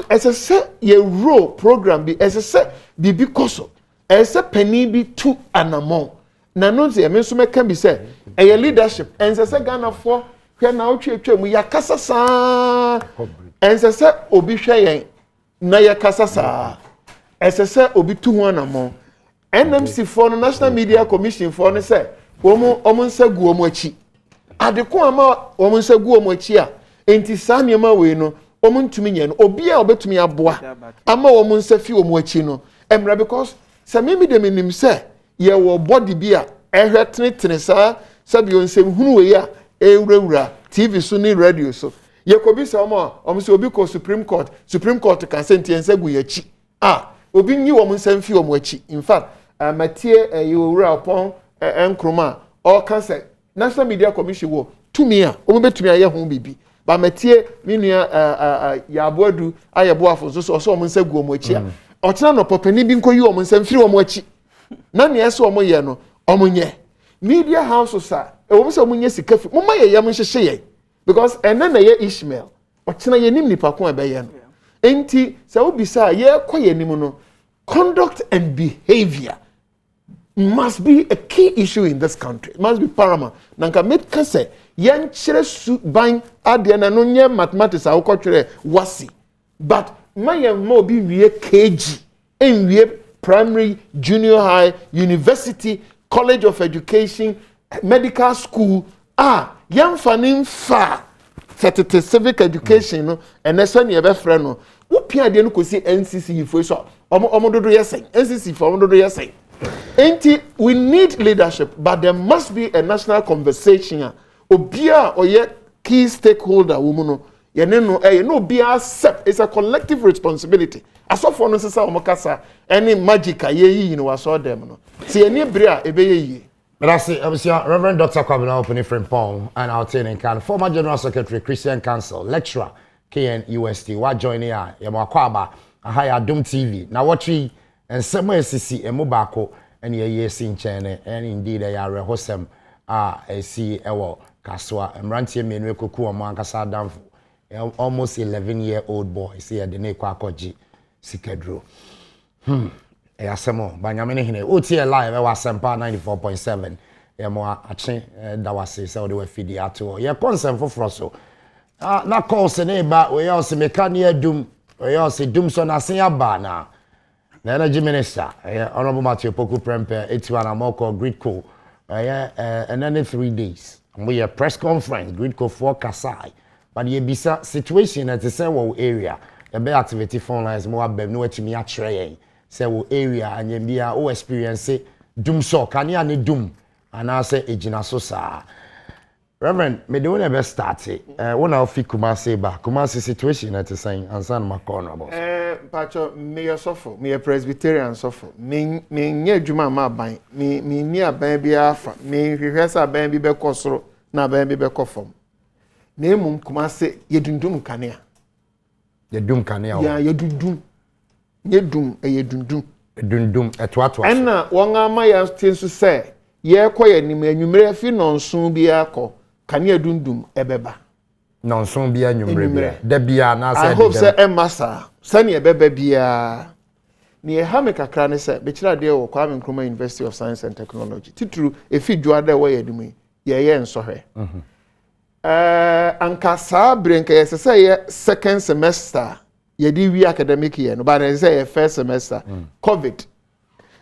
as I say, role program be as I say, bibi koso, as a penny be 2 anamon. Nanonzi, I mean, so can be said, a leadership, and as I Ghana for. Now, we are Casasa, and I said, Obi Shayen, Naya Casasa, as I said, Obi 2 more. NMC for the National Media Commission for the say, Omo Omonsa Guomochi. adeko ama omo nsa gu omo achi a enti saa niema we no omo ntumi nye no obi a obetumi aboa ama omo nsa fi omo achi no emra because se me de menim se ye wo body bi a ehwe tenetene saa sabi onsem hunu we ya ewurawura TV so ni radio so ye kobi se omo se obi ko Supreme Court kan senti ensa gu ya chi obi nyi omo nsa fi omo achi in fact matie ye owura upon enkroma all cancer National Media Commission wo tumi a omo betumi aye ho bibi ba matie minua yaboadu ayebo afo so omo nsa gu omo achi a ochina no popani bi nko yi omo nsa firi omo achi na ne ese omo ye no omo nye media houses a omo se omo nye sikafi mo ma ye yam hyehye ye because ene na ye Ishmael ochina ye nim nipa ko ebe ye no enti se obi sa ye koye nim no conduct and behavior must be a key issue in this country. It must be paramount. Nanka make kase yen chere su ban ade na no nye mathematics a wokotwere wasi. But my mo bi wie KG, en wie primary, junior high, university, college of education, medical school. Yan fanin fa certificate civic education no enesa ne be frɛ no. Wo pia de no kosi NCC fo so. Omo dodo yesen. NCC fo omo dodo yesen. We need leadership, but there must be a national conversation. Obia oye key stakeholder woman no be accept. It's a collective responsibility. As of for no sesa omokasa any magic ye no was them no. See any bria ebe ye. But I see Reverend Dr. Kwabena opening from Pong and our training can former General Secretary Christian Council lecturer KNUST what join here Yamakwaba Adom TV Nnawotwe Yi and some SCC emobako and ye sin chene and indeed they are hosem see ewo kaswa mrantie menu koku omo ankasa damfo almost 11-year-old boy see the ne kwakoji sikadro asemo banyamene hine oti live e wasempa 94.7 mo ache dawase se ode we fidi ato ye consent for so na call se ne ba we yose mekani adum we yose dum so na sen aba na the energy minister honorable Matthew Poku Prempe etiwa na moko gridco and then 3 days we a press conference gridco for Kasai but ye bisa situation at the same area the be activity phone lines mo abem no etimi a trey say wo area and bia o experience dum so kan ya ne dum ana say ejina so sa Reverend me dey want to start when I fi Kumasi situation at the same ansan makono boss pacho me yosofo me Presbyterian sofo me nye adwuma ma ban me ni aban bia afa me hwehwesa aban bi be kosoro na aban bi be kofom na emum Kumasi yedundum kanea ya yedundum yedum yedundum etwato enna won ama ya tinsu se ye koye nim anwumre fi nonso bia ko kanea dundum ebeba nonso bia anwumre da bia na se I hope say emasa sani ebeba bia ni ehame kakra ne se be kira de wo Kwame Nkrumah University of Science and Technology tituru efi dwada wo yedum ye nsohwe anka saa brenka ye se ye second semester ye di wi academic year no but say ye first semester covid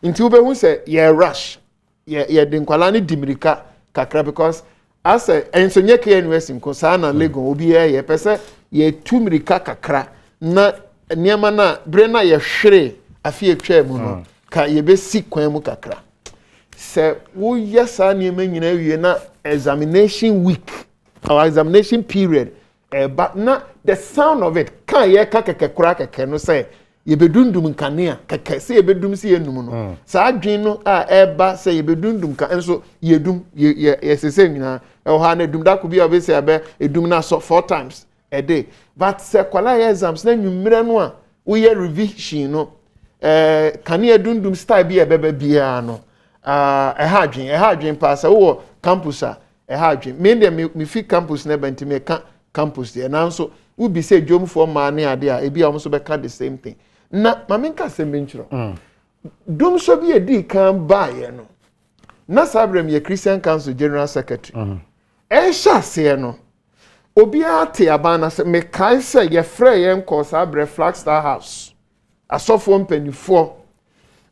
nti ube hu say ye rush ye de nkwala ne dimirika kakra because as ensonye KNUS nko saa na Lagos obi ye pese ye tumirika kakra na niema na brena ye hwere afie twa mu no ka ye be si kwan mu kakra se wo yesa niema nyina wie na examination week our examination period but na the sound of it kan ye ka kekekura keke no say ye bedundum kanea keke say ye bedum si enum no sa adwen no eba say ye bedundum ka enso ye dum ye sese nyina e ha na dum da ko bi obi say abe edum na so 4 times a day but say kwala exams na nwumire no a wo ye revision no kanea dundum style bi ebeba bia no ha adwen pass wo campus a ha adwen me fi campus na benti me ka campus there now so we be say jom for man ade a ebi am so be ka the same thing na mamenka se menchiro dum so bi edi kan bae no na sabrem ye Christian Council General Secretary sha se no obi ate abana se me kai se ye frɛ ye nko sabre Flagstaff House asofo mpanifo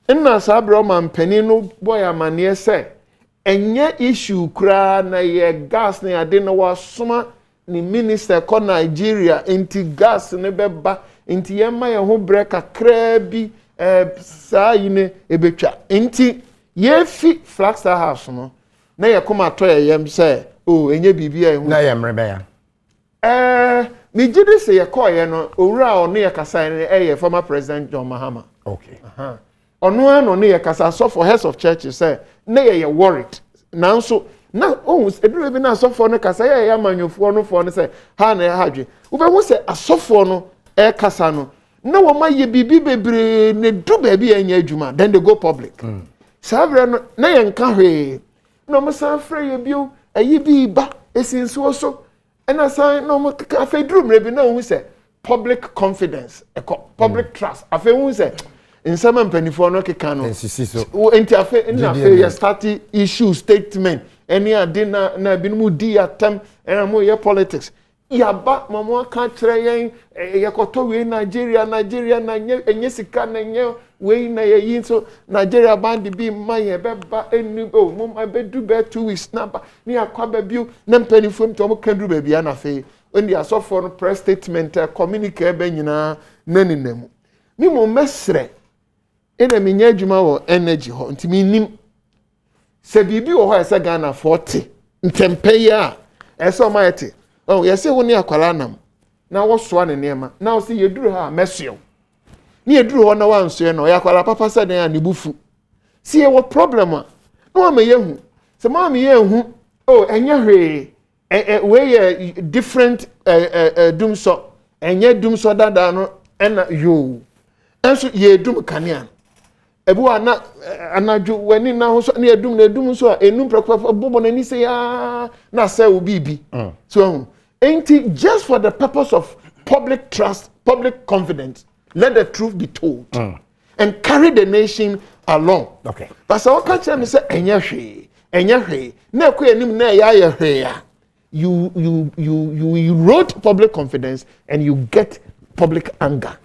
nna sabre o man pani no boy amane se enye issue kra na ye gas na ade na wasoma ni minister ko Nigeria enti gas ne beba enti yema ye ho break akra bi saa yine ebetwa enti ye fi Flagstaff House no na ye koma to yem say oh enye bibia ehu na ye mrebe ya me gidi say ye call ye no owura ono ye kasa ye former president John Mahama. Okay. Ono ano ne ye kasa so for heads of churches say na ye worried nanso na eduru bi na asofo no kasa ye amanyofo no fo no say ha na ya hadwe wo be hu say asofo no kasa no na wo ma ye bibi bebre ne du ba bi anya adwuma then they go public sabre no na ye nka hwe no mo san frɛ ye bio ayi bi ba esinso so ena san no mo ka fe duru mre bi na hu say public confidence public trust afi hu say nsema mpanifo no keka no enti afi na afi ya start issue statement any ade na binum di atam ena mo ye politics yaba mama ka kire yen yekoto we Nigeria na enye sika na enye we na ye so Nigeria band bi ma ye beba enu o mo bedu be 2 weeks na ba ni akwa ba biu na mpanifo mto mo kan duru ba bia na afi when the asofo no press statement communique be nyina naninam mi mo mesre ena minya adwuma wo energy ho ntimi nim se bibi wo ho ese Ghana 40 ntempe ya ese o mayete oh yese wo ni akwala nam na wo soa ne nema na wo se yeduru ha mesio ni yeduru ho na wanso no ya akwala papa se den ani bufu si ye wo problem a no ma yehu se ma me yehu oh enye hwe we ye different dumso enye dumso dada no ena yo enso ye dum kanea ebu ana anaju wani na ho so na edum so a enum prokpapa bobo na ni se ya na say obibi so ain't just for the purpose of public trust, public confidence, let the truth be told and carry the nation along. Okay. But so what can me say enye na ko enim na ya hwe you erode public confidence and you get public anger.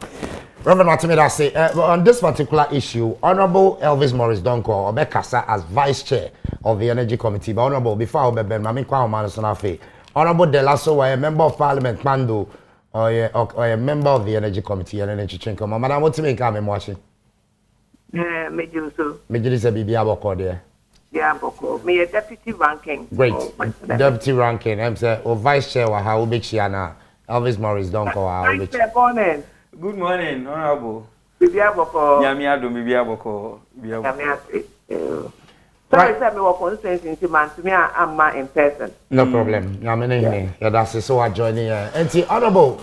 Reverend Matimida say on this particular issue, Honorable Elvis Morris Donko Obekasa as Vice Chair of the Energy Committee. But Honorable, before Obeben, Mami Kwa Omanasonafe, Honorable Delaso, a member of Parliament, Mando, or a member of the Energy Committee and Energy Chinko. Madam, what to make I'm watching? Major is a BB Aboko there. Yeah, Boko. Me a deputy ranking. Great. Deputy ranking. I'm saying, or Vice Chair, how big Shiana, Elvis Morris Donko. Vice Chair, morning. Good morning, Honorable. Bibiaboko. Yamiado, Bibiaboko. Sorry, sir, me work on sense man to me I'm in person. No problem. Yamene, yeah, that's so I join here. And the Honorable,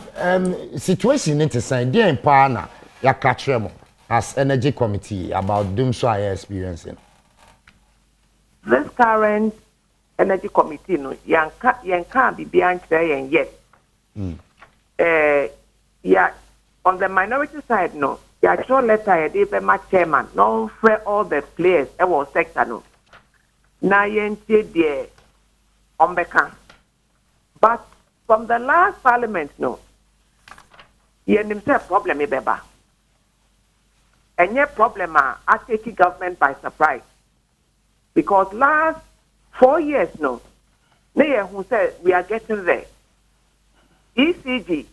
situation in the same day in Pana, ya catch as Energy Committee about doom so I experiencing. This current Energy Committee, no, yanka be behind and yes. Yeah. On the minority side, no. The actual letter, they pay my chairman. No, for all the players, it was sector, no. Na yente de ombeka. But from the last parliament, no. Yen himself problem beba. And yet problem I take government by surprise. Because last 4 years, no. They who said we are getting there. ECG.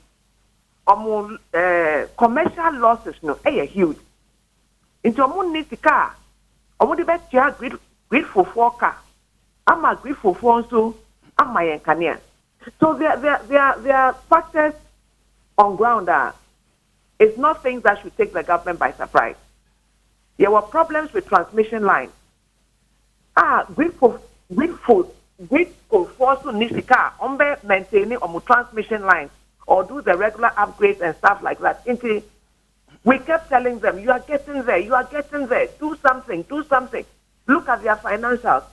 Commercial losses no huge. Into nisika, the best year grateful for car. I'm a grateful for so I'm my engineer. So there are factors on ground that it's not things that should take the government by surprise. There were problems with transmission lines. Grateful for so nisika maintaining transmission lines. Or do the regular upgrades and stuff like that. We kept telling them, you are getting there, do something. Look at their financials.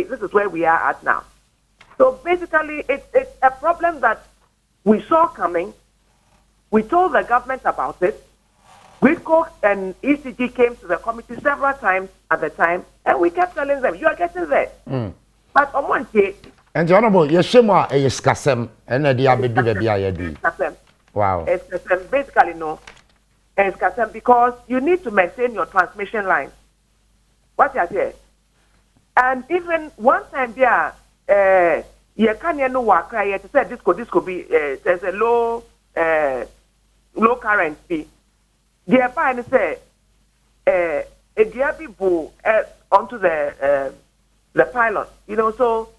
This is where we are at now. So basically, it's a problem that we saw coming. We told the government about it. Gridco and ECG came to the committee several times at the time, and we kept telling them, you are getting there. But and the Honorable, Yeshima is Kasem, and the Abedu Baby Ayadu. Wow. It's basically no. It's Kasem because you need to maintain your transmission lines. What you say? And even one time there, you can't know what cry. To say this could be there's a low current fee. The fine say a people onto the pylon. You know, so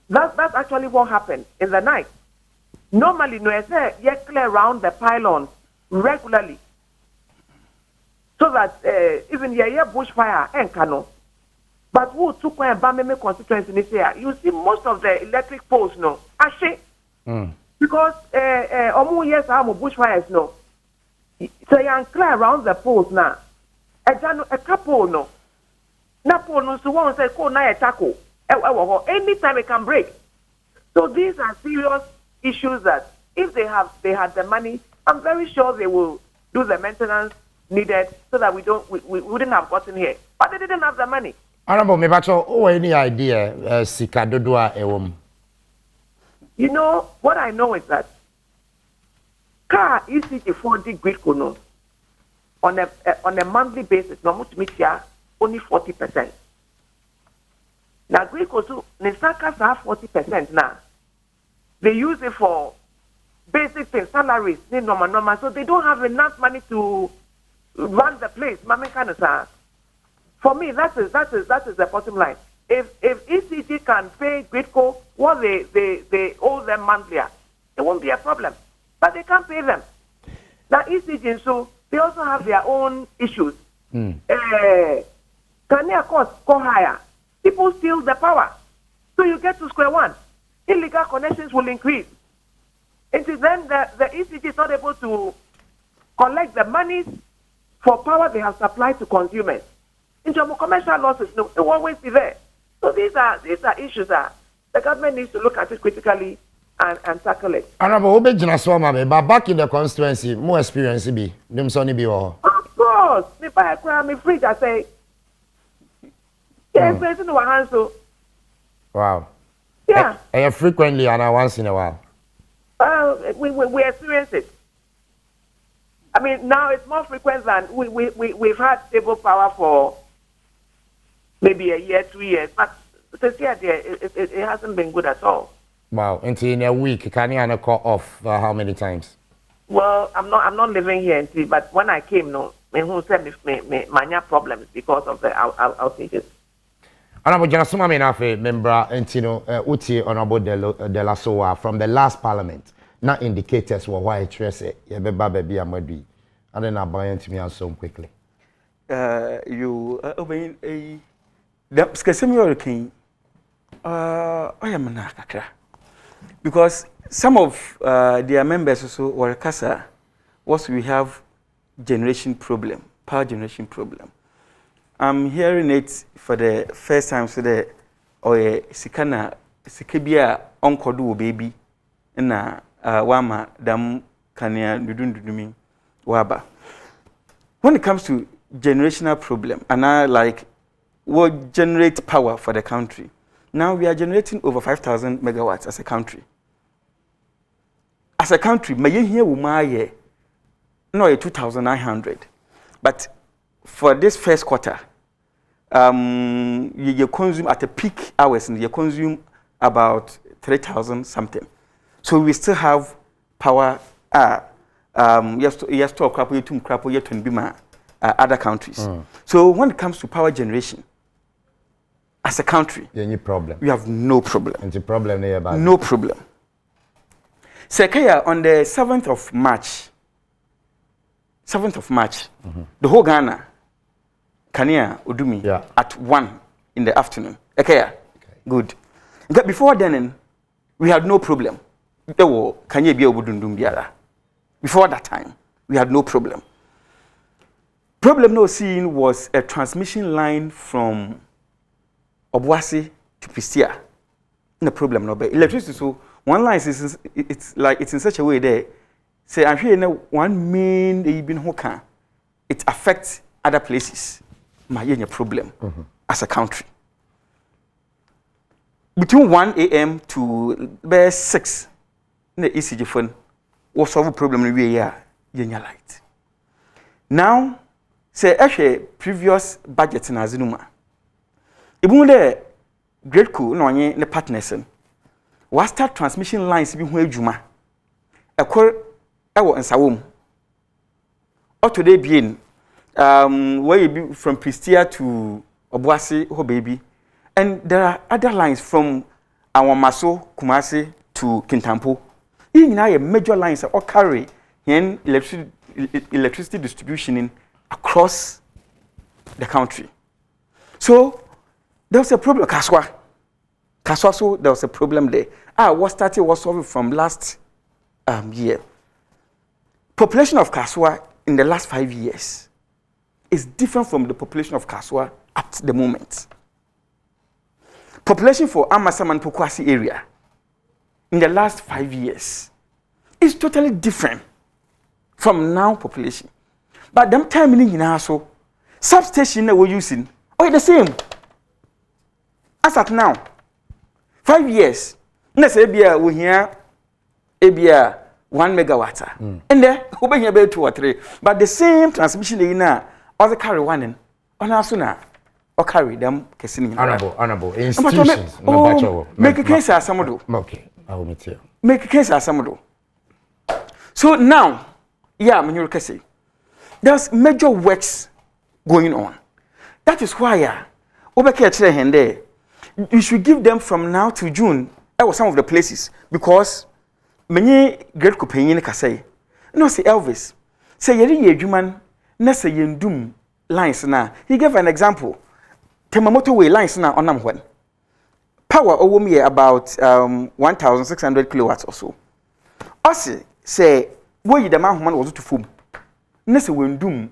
that's actually what happened in the night. Normally, no, I say you clear around the pylon regularly, so that even your bushfire and canoe. But who took my Bameme constituency this year? You see most of the electric poles, no, actually, because almost yes, I'm bushfires, no. So you clear around the poles now. A couple, no. Na pole no, so one say, "Ko na tackle." Anytime it can break. So these are serious issues that if they had the money, I'm very sure they will do the maintenance needed so that we wouldn't have gotten here. But they didn't have the money. Honorable Mebacho, any idea Sika Dodua ewom? You know, what I know is that car ECG 4D grid kono on a monthly basis, no much media only 40%. Now grid koso Nisakas have 40% now. They use it for basic things, salaries, normal, so they don't have enough money to run the place. For me, that is the bottom line. If ECG can pay Gridco what they owe them monthly, it won't be a problem. But they can't pay them. Now ECG, so they also have their own issues. Can their costs go higher? People steal the power. So you get to square one. Illegal connections will increase. Until then, the ECG is not able to collect the monies for power they have supplied to consumers. In terms of commercial losses, no, it will always be there. So these are issues that the government needs to look at it critically and tackle it. Honorable, but back in the constituency, more experience be. Of course, if I cry, I'm free to say, yes, it's in our hands. So. Wow. Yeah. Frequently and once in a while. We experience it. I mean, now it's more frequent than we've had stable power for maybe a year, 2 years, but this year it hasn't been good at all. Wow, until in a week, can you call off how many times? Well, I'm not living here until, but when I came, no, who said my problems because of the outages. Honorable Janasuma Menafe, member Entino Uti Honorable de la Soa from the last parliament. Not indicators were why trace it. You be baby Amadui. And then I buy into me so quickly. You obeying a the Skasemi King. I am an akakra. Because some of their members also were Kasa was we have generation problem, power generation problem. I'm hearing it for the first time today. Or Sikana Sikibia Onkodu baby na wama dam kania dudumi waba. When it comes to generational problem, and I like what generate power for the country. Now we are generating over 5,000 megawatts as a country. As a country, may here umaye no 2,900, but for this first quarter, you consume at the peak hours, and you consume about 3,000 something. So we still have power. Yes, to crap other countries. So when it comes to power generation, as a country, any problem? We have no problem. Any problem there about? No problem. Sekaya on the 7th of March. 7th of March, the whole Ghana, Kania Udumi, at 1 in the afternoon. Okay. Good. But before then, we had no problem. Before that time, we had no problem. Problem no seen was a transmission line from Obuasi to Pistia. No problem no. But electricity, so one line is it's in such a way that say I'm here one main even hoka. It affects other places. My problem as a country. Between 1 a.m. to 6, the ECG phone was solve a problem we are light. Now, say actually previous budget in Azinuma, Even the great cool no nye ne partners was start transmission lines bi ho adwuma ekor ewo nsawom today being where you be from Pristia to Obuasi ho baby, and there are other lines from Awamaso Kumasi to Kintampo. These are major lines that all carry electricity distribution in across the country. So there was a problem. Kaswa, so there was a problem there. What started was solved from last year. Population of Kaswa in the last 5 years is different from the population of Kaswa at the moment. Population for Amasaman Pokwasi area in the last 5 years is totally different from now population. But them time in also substation that we're using are the same as at now. 5 years. Let's say we hear 1 megawatt. And there we be about 2 or 3. But the same transmission in now also carry one in on also now or carry them casing honorable institutions. Make a case as some do. Okay, I will meet you. Make a case as some do. So now, yeah, when say there's major works going on. That is why you should give them from now to June. That was some of the places because many great companion can say, no, say Elvis, say yeri human, na say yendum lines na. He gave an example. Temamoto way lines na on when power over me about 1,600 kilowatts or so. Also say where the man was to foam. Na say wendum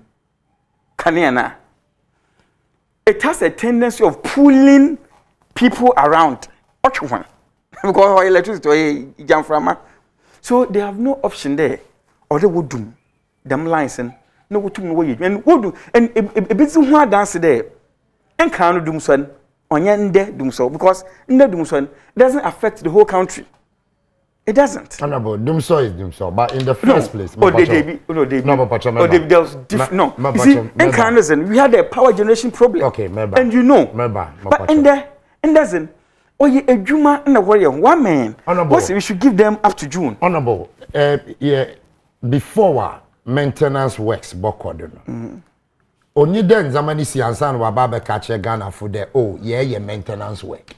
kaniana. It has a tendency of pulling people around. Because electricity jam from. So they have no option there. Or they would do them lines and no what to know and would do and a bit of dance there. And can't do so on yende doom so because no doom so doesn't affect the whole country. It doesn't. Honorable, doom so is doom so, but in the first place, no, you see, in Canada, we had a power generation problem. Okay, member. And you know, but in there, and doesn't. Oh, you a Juma and a warrior, one man. Honorable, we should give them up to June. Honorable, yeah, before maintenance works, Bokodono. Only then, Zamani Siansan Wababe catch Ghana for the yeah, maintenance work.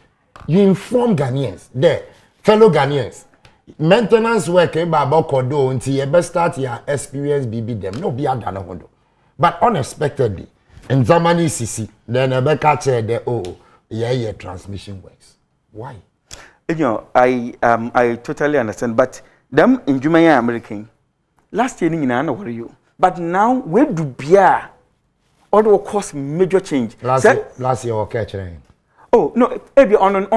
You inform Ghanaians, there, fellow Ghanaians. Maintenance work about Kodo until you best start your experience BB them. No be a Ghana Hondo. But unexpectedly, in Zamani CC, then a catch the yeah, transmission works. Why? You know, I totally understand, but them in Jumaya American last year in Anna were you. But now where do beer or will cause major change? Last year or catching. Oh no, maybe on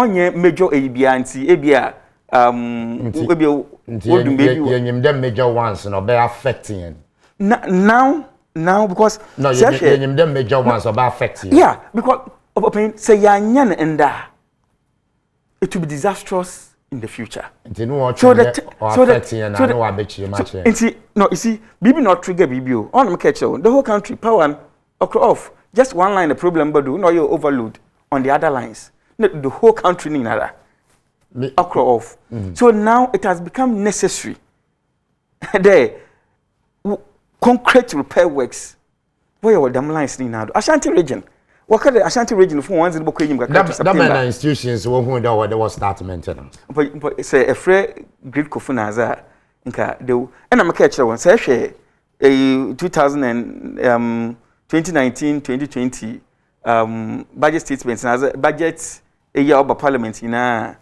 major ABR and see ABR maybe them major ones and be affecting. Now because no, them major ones are affecting. Yeah, because say yanyan and it will be disastrous in the future. No, you see, BB not trigger BBO. On the catch the whole country power off. Just one line the problem, but do not you overload on the other lines. The whole country in another. Off. So now it has become necessary. The concrete repair works. Where are the lines in now? Ashanti region. What kind of Ashanti region for ones in Bokwim? That institutions who there was start maintenance. But say a free grid kofunaza nka de and I'm catch one say share a 2019-2020 budget statements as budget a year of parliament in and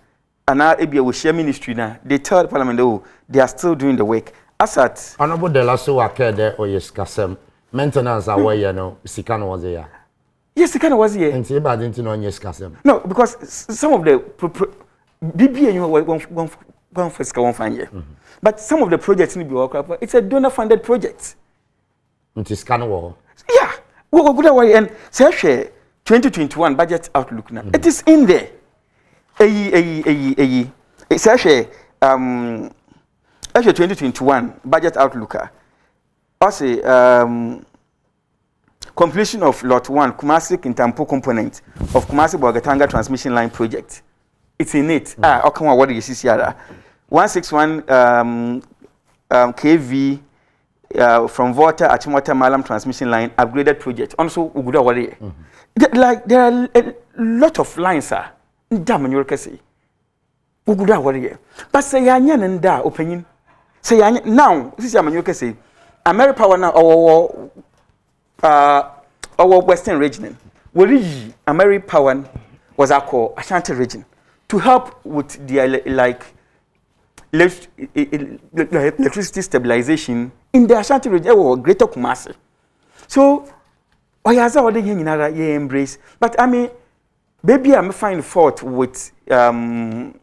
now we share ministry now they tell the parliament they are still doing the work as at honorable de la so akede or yes kasem maintenance away you know sikan was there. Yes, it kind of was here. And say bad into no yes kasem. No, because some of the BB and you one first one find here. But some of the projects need to be worked. It's a donor funded project. It is kind of yeah. We go good away and say 2021 budget outlook now. It is in there. It's actually 2021 budget outlook. I say completion of Lot 1, Kumasi Kintampo component of Kumasi Bogatanga transmission line project. It's in it. Okay, what do you see here? 161 kV from Volta Achimota Malam transmission line upgraded project. Also, Uguda Wari. Like there are a lot of lines, sir. Damn, you can say. Uguda Wari. But say, Yanyan and da opinion. Say, now, this is you can say. America Power now, our Western region. Where America Power was our core Ashanti region to help with the electricity stabilization in the Ashanti region or Greater Kumasi. So, I has already embrace. But I mean, maybe I'm finding fault with one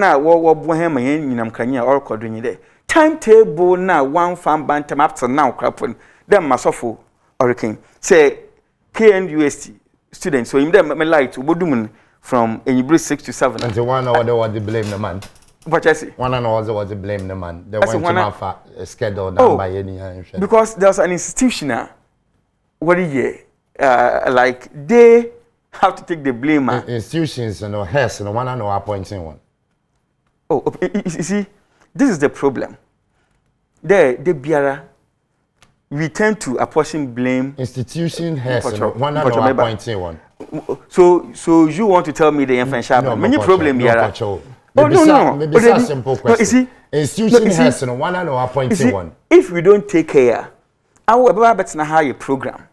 or coordinated. Timetable now, one farm bantam up to now, crapon, then Masofo Hurricane. Say KNUST students, so in them, my light to Bodumun from Enibri 6 to 7. And the 1 hour was the blame the man. What I say? 1 hour was the blame the man. They went to have schedule down by any. Because there's an institution, what a year, like they have to take the blame. Institutions, you know, heads, and 1 hour appointing one. Oh, you see, this is the problem. The Biara, we tend to apportion blame. Institution has 1 hour appointing one. So you want to tell me the infant sharp? Many problem Biara. No. Maybe it's a simple question. Institution has 1 hour appointing one. If we don't take care, I will bet na higher program.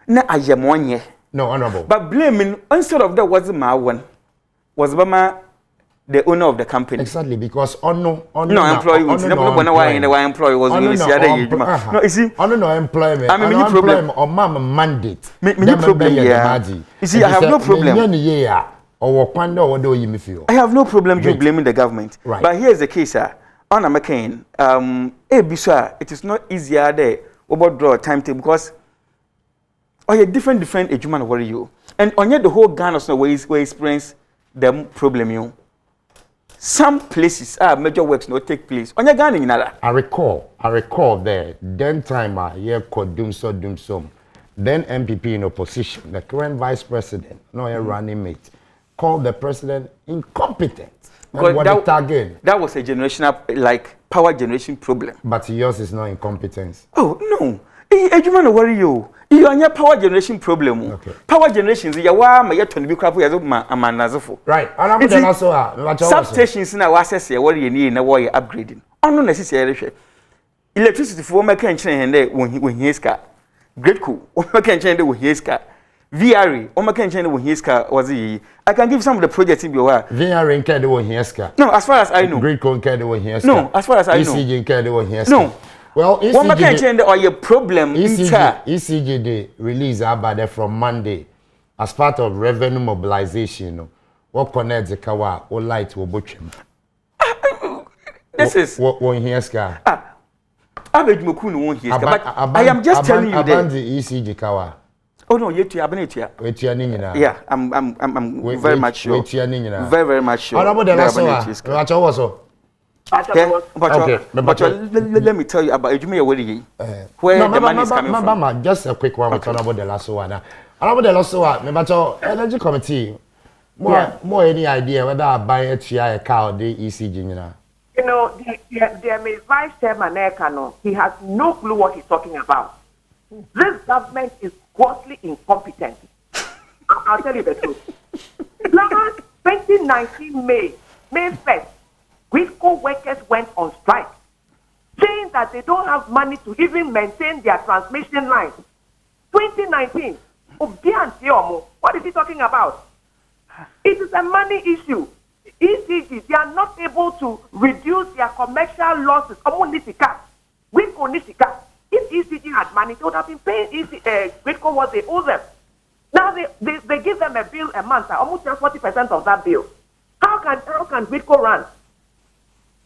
Na I am 1 year. No, honorable. But blaming instead of that was my one, was Bama the owner of the company. Exactly, because no employee was why employee was no, you see, no employment. I mean, problem or mama mandate. Many problem, yeah. You see, I have no problem. I have no problem you blaming the government. Right. But here's the case, sir. On a McCain, it is not easier there about draw timetable because different education worry you. And on yet the whole Ghana where experience the problem you. Some places major works not take place. On your Ghana in I recall there. Then time called Dumso. Then MPP in opposition, the current vice president, running mate, called the president incompetent. That was a generational, power generation problem. But yours is not incompetence. Oh no, Eduman worry you. You are your power generation problem. Okay. Power generation is your to be crap as a right. Substations in our access here, what you need in a way upgrading. Unnecessary electricity for my can't when he is car. Great cool. What can change with his car? VRE, or my can change with his car was he. I can give some of the projects in your VRE in Caddo with his car. No, as far as I know. Great con Caddo with his No, as far as I know. ECG in Caddo with his No. Well, what can change or your problem ECG they release about from Monday as part of revenue mobilization. What connects the car or light will butch him. This is what one here's car. I am just telling you that the ECG car. Oh no, yet you have it here. Yeah, I'm very much sure. Very much sure. Okay, but let me tell you about where the money is coming from. Just a quick one about the last one. About the last one, energy committee. More any idea whether I buy a car or the ECG? You know, the vice chairman Ekano, he has no clue what he's talking about. This government is grossly incompetent. I'll tell you the truth. Last 2019 May 1st, Wisco workers went on strike, saying that they don't have money to even maintain their transmission lines. 2019, what is he talking about? It is a money issue. ECG, they are not able to reduce their commercial losses. If ECG had money, they would have been paying Wisco what they owe them. Now they give them a bill a month, almost 40% of that bill. How can Wisco run?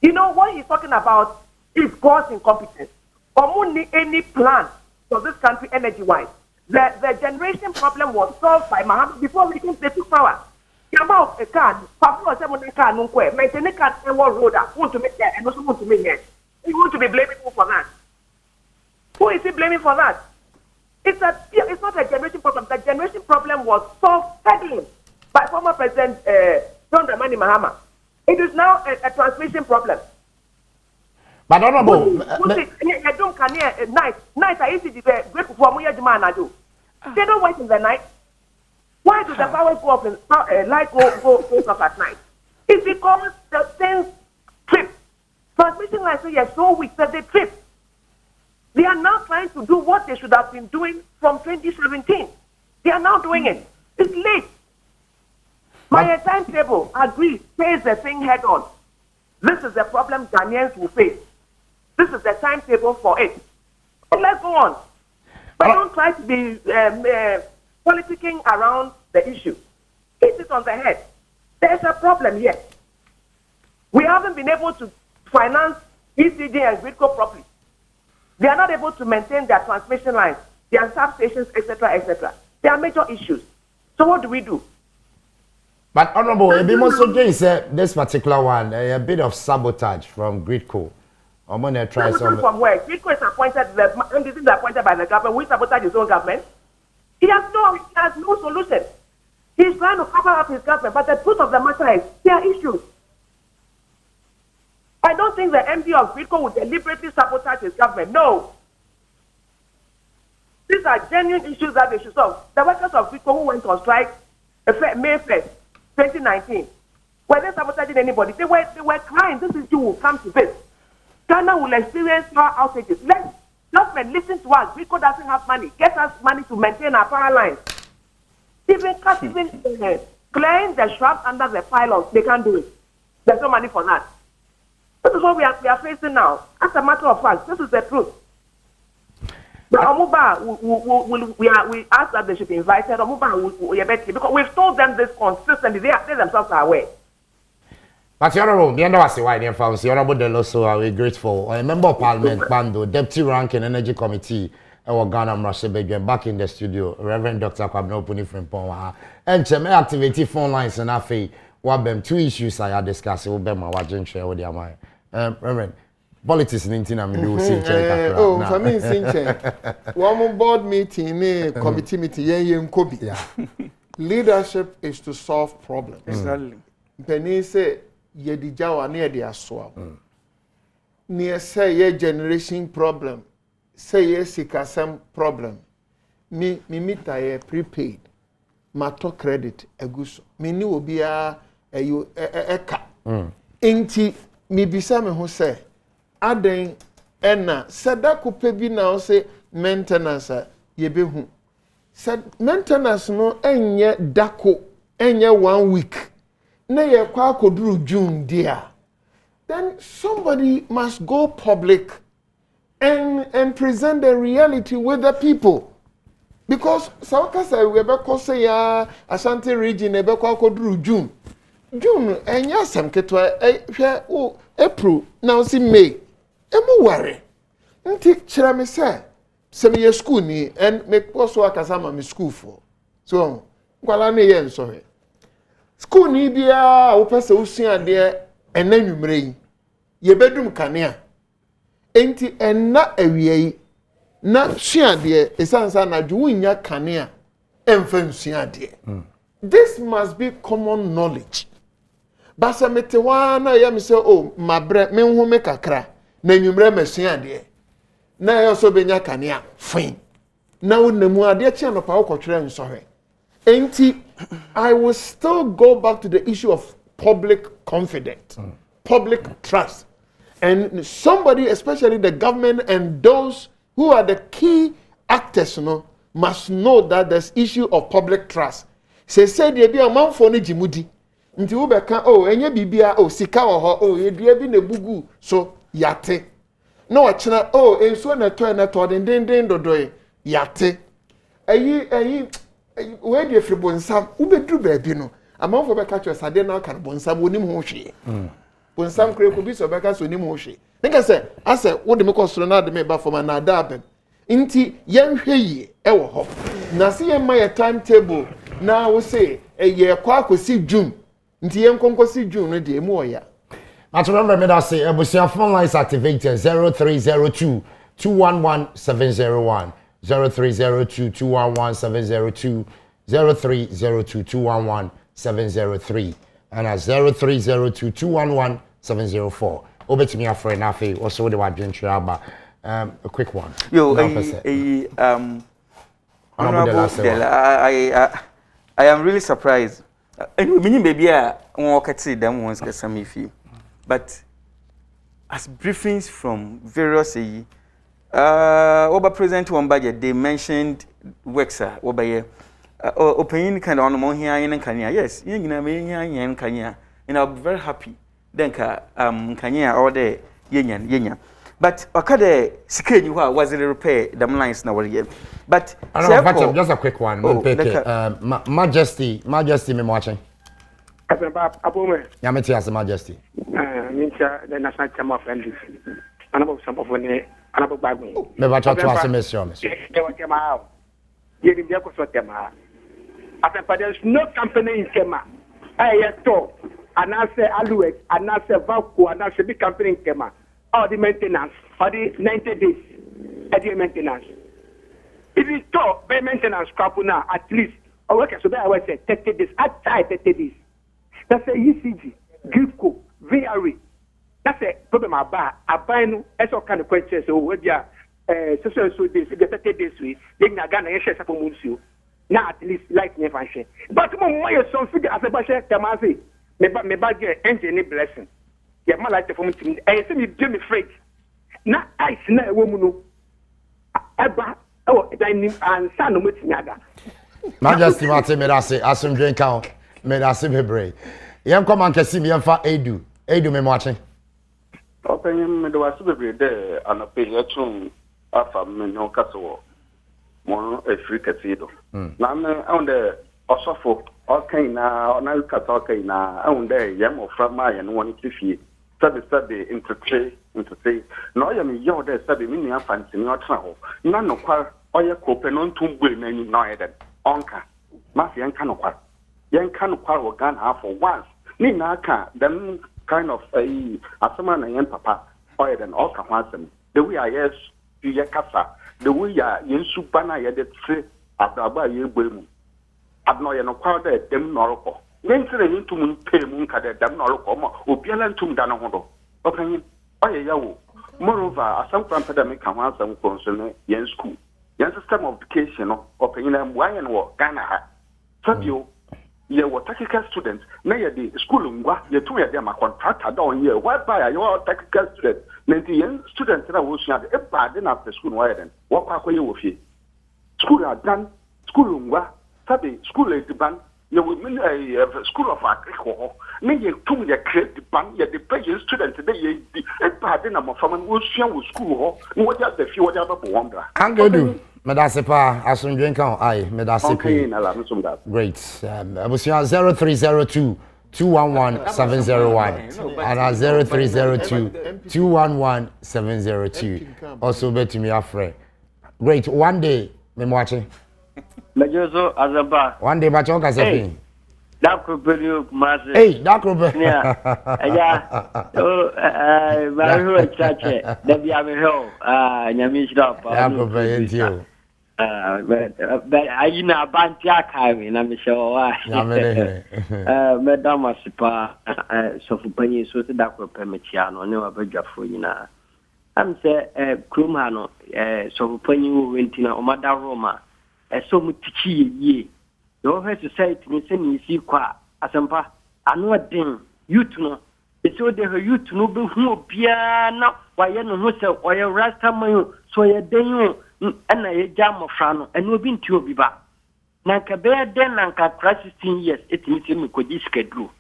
You know what he's talking about is gross incompetence. Any plan for this country energy-wise. The generation problem was solved by Mahathir before we took power. About a car, Papa was a car, no way. Maintain a car and one road, want to make that and also want to make it. You want to be blaming for that. Who is he blaming for that? It's not a generation problem. The generation problem was solved heavily by former President John Dramani Mahama. It is now a transmission problem. But honorable, night I used to be great for Muya Jumana do. They don't work in the night. Why do the power go off and light go off at night? It's because the things trip. Transmission lines are so weak that they trip. They are now trying to do what they should have been doing from 2017. They are now doing it. It's late. My timetable agrees, face the thing head on. This is the problem Ghanaians will face. This is the timetable for it. But let's go on. But don't try to be politicking around the issue. Hit it on the head. There's a problem here. We haven't been able to finance ECD and Gridco properly. They are not able to maintain their transmission lines, their substations, etc., etc. There are major issues. So what do we do? But honorable, this particular one, a bit of sabotage from Gridco. I'm going to try some. From where? Gridco is appointed, appointed by the government. We sabotage his own government. He has no solution. He's trying to cover up his government, but the truth of the matter is there are issues. I don't think the MD of Gridco would deliberately sabotage his government. No. These are genuine issues that they should solve. The workers of Gridco who went on strike May 1st, 2019, were they sabotaging anybody? They were crying, this issue will come to this. Ghana will experience power outages. Let government listen to us. Gridco doesn't have money. Get us money to maintain our power lines. Even clearing the shrubs under the pylons, they can't do it. There's no money for that. This is what we are facing now. As a matter of fact, this is the truth. But Omuba, we ask that they should be invited. Omuba, because we've told them this consistently. They themselves are aware. But Honorable, the end of us, why the Honorable Deloso, are grateful. A member of Parliament, Bando, Deputy Ranking Energy Committee, our Ghana Mrashe back in the studio, Reverend Dr. Kwabno Puni Frimpong, and Cheme activity phone lines and Afi. What them 2 issues I are discussing with them. I didn't share with them. Reverend, politics in Intina, me do see check. Oh, for me, check. One board meeting, committee meeting, leadership is to solve problems. Exactly. Penny say, ye di jawa near the aswa. Near say ye generation problem. Say ye sikasam problem. Me meet a prepaid. Mato credit eguso. Me ni obia eka. Inti mi bisa me ho say aden ena sadako pebi na o say maintenance ye behu. Said maintenance no enye dako enye 1 week. Na ye kwa koduru June dia. Then somebody must go public and present the reality with the people. Because Sawakasa we be say ya Ashanti region e be kwa koduru June. June enya sam ketwa hwe o April now see May. Emu worry. Nti kira me say me school ni and make also akasama me school for. So kwala na ye nso he. School ni bia wo pese usua de enanwumre yi. Ye bedum kanea. Enti enna awie na suade esansa na dwunya kanea emfa nsuade. This must be common knowledge. Basa metewa na ya me say oh mabre me hu me kakra na nwumre masuade. Na ya so benya kanea fine. Na wonemu ade chia no pa wokotwere nsohwe. Enti I will still go back to the issue of public confidence, public trust. And somebody, especially the government and those who are the key actors, must know that there's issue of public trust. Say there be a man for ni jimudi. Nti wo beka enye bibia sika wo ho edua bi na bugu so yate. Na wo kina enso na to den dodoe yate. Ayi we dey free bonsam wo bedru baabi no. Amanfo beka cho sade na kan bonsam wonim ho hwe. Bonsam kre ko bi so beka so nim ho hwe. Nka se ase wo de me kosoro na de me ba foma na da abem. Nti yenhwe yi wo ho. Na se yen ma ye timetable na wo say ye kwa akosi June. Nti yen konkosi June no de emu oya. But remember me that say ebusia phone lines activated 0302 211 701 0302-211-702, 0302-211-703, and 0302-211-704. Obetimi afre na fe also the wadwentre aba a quick one. Yo, I am really surprised. Meaning baby I walk at them once get some fee. But as briefings from various over present one budget they mentioned Wexa over opinion kind of on here in Kenya. Yes, you know me in Kenya. And I'll be very happy. Then Kenya all day yenya. But okade sikeni wa was the repair the lines na worry. But just a quick one. Majesty me watching. Yameti as Majesty. The national chairman of NDC. And about some of when another bag. Never try to ask a mission. There's no company in Kema. I talk. And I say Alouette, and I say Valco, and I say big company in Kema. All the maintenance for the 90 days. At the maintenance. If you talk by maintenance crap now, at least, or work so that I would say 30 days, at 30 days. That's a ECG, GIFCO, VRE. That's a problem about. I buy no, that's all kind of questions. So, what you so days, 30 days, they're not going to share some you. Now, at least, like me, function. But more, you're some figure as a basher, Tamazi. Me bad engine blessing. Yeah, my life for me. I see me do me freight. Na ice na woman. Eba dining and son no mutinyaga. Majesty Martin me say asum drink out. Me da say bebre. Yem come and kesi me yemfa edu. Edu me watching. Open me do asu bebre there and pay yetun afa me no kaso. Mo Africa tido. Na me on the osofo okay na na kata okay na on there yam of from my and one tifi. Study interpret no ya me yo there study me nia fancy no tra ho na no kwa oye kope no ntumbu na ni no eden onka ma fi yanka no kwa wo Ghana for once ni na aka them kind of asema na yen papa oye den oka hwasem the way I yes you kasa the way ya yen supa na ye de tre ababa ye gbemu abno ye no kwa de dem no roko Nentre ni tum pay mun kada dam no lo komo obiala ntum da no hodo opanyin oye yawo moreover asam pandemic kan asam konso yen school yen system of education no opanyin am waye no Ghana ha sabio ye wo technical students na ye di school ngwa ye tu ye dem contractor da on ye why buy your technical student nenti yen students na wo sua de e ba de na after school waye den wo kwa ko ye wo fie school adan school ngwa sabi school e ban you will mean a school of agriculture. Me ye tum ye create the ban ye the pay student today ye the pardon am from wo sua wo school ho no just the few what about wonder. Can go do. Medasepa asundwen kan ai medasepa. Great. Abusia 0302 211-701 and 0302-211-702. Also betumi afre. Great. One day me watching. Lajoso azaba. One day bacho ka sefi. Dakro pelu kumase. Hey, dakro pe. Yeah. Baru chache. Debi ameho. Nyami shop. Dakro pe ntio. But ayina banti akawe na misho wa. Nyamele. Madam asipa sofu panyi so se dakro pe mechiano ne wa badwafo nyina. Am se krum ha no sofu panyi wo wentina o madaroma. So mutichi ye. Your society ni seni si kwa asampa anu adin youth no. So de youth no be hu obia na waye no ho se oye rasta man so ye den na ye jam fra no enu obi nti obi ba. Na ka be den na ka 16 years etimi se me koji schedule.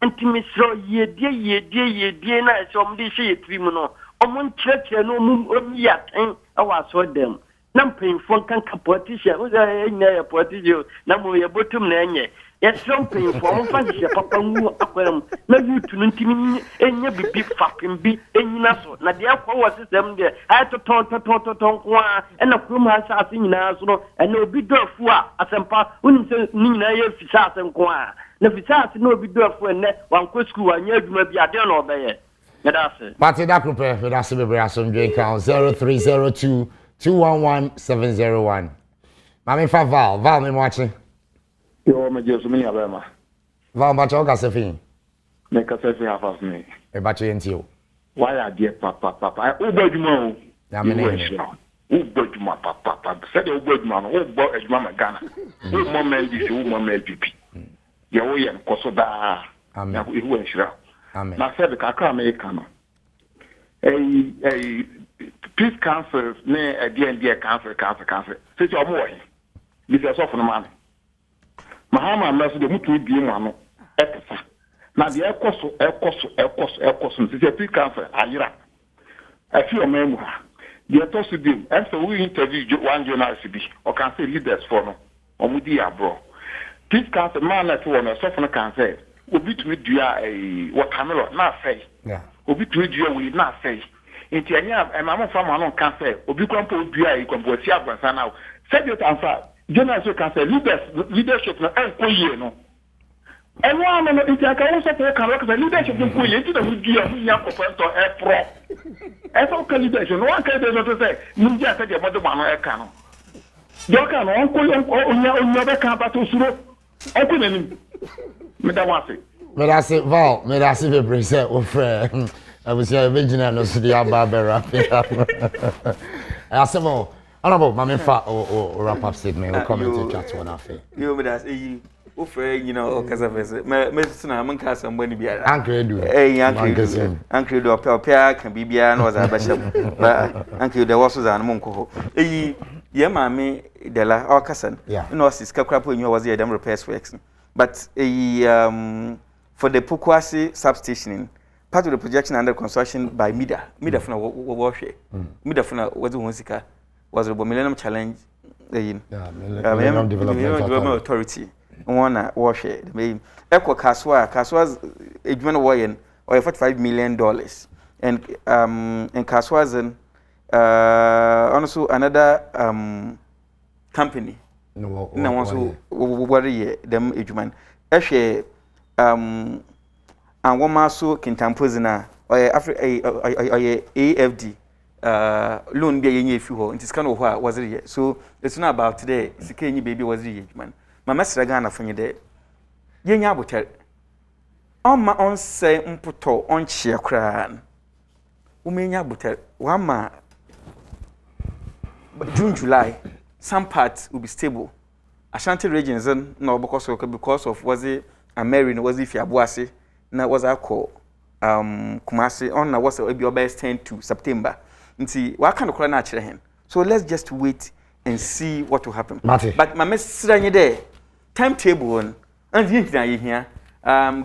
Ntimi sro ye die na so mdi she yetri mu no. Omun church no mu ya ten awa so dem. Nam paying for can politician who's a politician. Namu ya bottom nanye. Yes, some paying for fancy papa mu aquam. No you to Nintimi any big fapping be any naso. Nadia was them there. I had to talk and a room has a thing now and no big door for as a part when Nina Fisas and Qua. No Fisas no big door for net one school and you may be a don't know there. That's it. But that group that's the 0302 211701. Mami fa Val me watching. Yo, me just me abema. Val ba cho ka se fin. Me ka se fin afas me. E ba che enti o. Why are dear papa? O boduma o. Na me ne. O boduma papa. Say the boduma no. O bo ejuma ma Ghana. O mo men di o mo men pipi. Ye wo ye nkoso da. Amen. Na ihu enhira. Amen. Na say the kakra me ka no. Peace council ne D&D council. Say you mo yi. This is off no man. Mahama meso de mutu bi mu ano. Ekesa. Na de ekoso. This is peace council ayira. Afi o memu ha. The toss to them. And so we interview one journalist be or can say leaders for no. Omudi abro. Peace council man that one so for no can say. Obi to me dua watermelon na say. Yeah. Obi to me dua we na say. Inti anya mama from anon can say. Obi kwampo dua e kwampo si agbansa na. Say you answer. Journalists can say leadership no enkoye no. And one no inti aka won so can work the leadership enkoye inti da we dua mu nya kopento e pro. E so can leadership no one can dey to say mu dia say the mother man no e ka no. Doka no onkoye onya be kan ba to suro. E ko nanim. Me da wase. Me da se Val, me da se be brise o frɛ. I was here original no so the Barbara. Asemo, honorable mama fa o wrap up statement we comment to chat one afi. You me da say o frɛ you know kasa fese. Me sina man ka san bani biara. Uncle Edu. Uncle Edu opia kan bibia na waza ba shem. Ba Uncle Edu waso za no monko ho. Ye maame de la o kasan. No siska krapo nyu was here dem repairs works. But for the Pukwasi substation, part of the projection under construction by MIDA for Washe. MIDA for was the Millennium Challenge, Millennium Development Authority. One Washe. The Echo Kaswa's a human warrior or $45 million. And Kaswa's also another company. No one so worry them age Eshe and woman so Kintampozina or AFD loan be a year few it is kind of what was it so it's not about today it's a Kenny baby was the age man. My master Ghana for you there. Yenya butel on my own say umputo on cheer cran. Umenya butel one ma June, July. Some parts will be stable. Ashanti regions no because of was it a Mary was if Yabuasi na was I call Kumasi on na was a best 10 to September. And see what kind of crime natural hen. So let's just wait and see what will happen. But my message there timetable on and here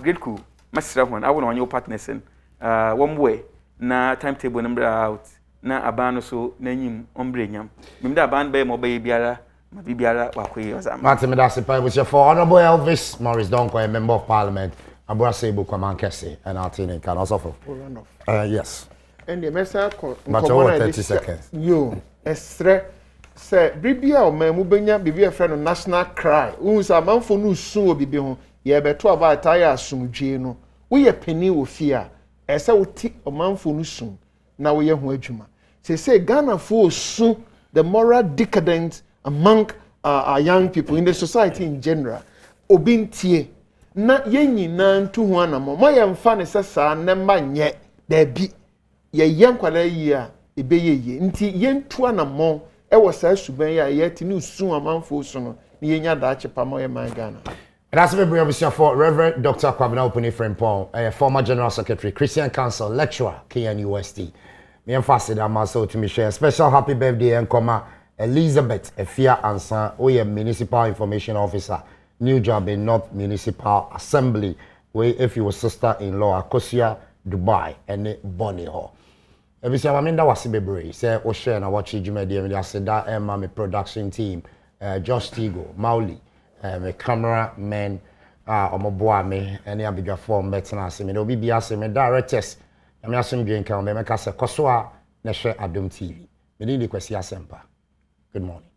great cool. Master one I want on your partners in one way na timetable number out. Na abano so nanyim ombre nyam mimda aban be mo be biara ma biara wakoyi ozam Martin medase pa was your for honorable Elvis Morris Donko a member of parliament abrase bu kwaman kese and Altine can also for yes and the message but over 30 seconds yo estre say bibia o mamu benya bibia friend national cry unsa manfo no su obibi ho ye beto aba tire asumdwe no wo ye peni wo fia ese wo ti o manfo no sum na wo ye ho adwuma say Ghana for so the moral decadence among our young people in the society in general obintie na yenyina ntu ho anamo ma ye mfa ne sesa ne ma nye da bi ye yankwala yi a ebeyeye nti yentu anamo e wo sa suban ya ye ti ni usu amanfo so no ne yenya da achepa ma ye man Ghana. That's me bring for Reverend Dr. Kwabena Opuni Frimpong, a former General Secretary, Christian Council lecturer, KNUST. Me emphasize that myself to me share special happy birthday and comma Elizabeth Efia Ansan, oye Municipal Information Officer, new job in North Municipal Assembly, where if you were sister-in-law Akosia Dubai and Bonnie Hall. Every time I mean that was Bebre, say Oshe and I watch Jumedi, I said that my production team, Josh Tigo, Mauli, my cameraman, my boy, me, and the bigger form, better than I say, me, no be asking me directors. I'm asking you, can make us a Koswa, Neshe Adom TV. Me need the question, Good morning.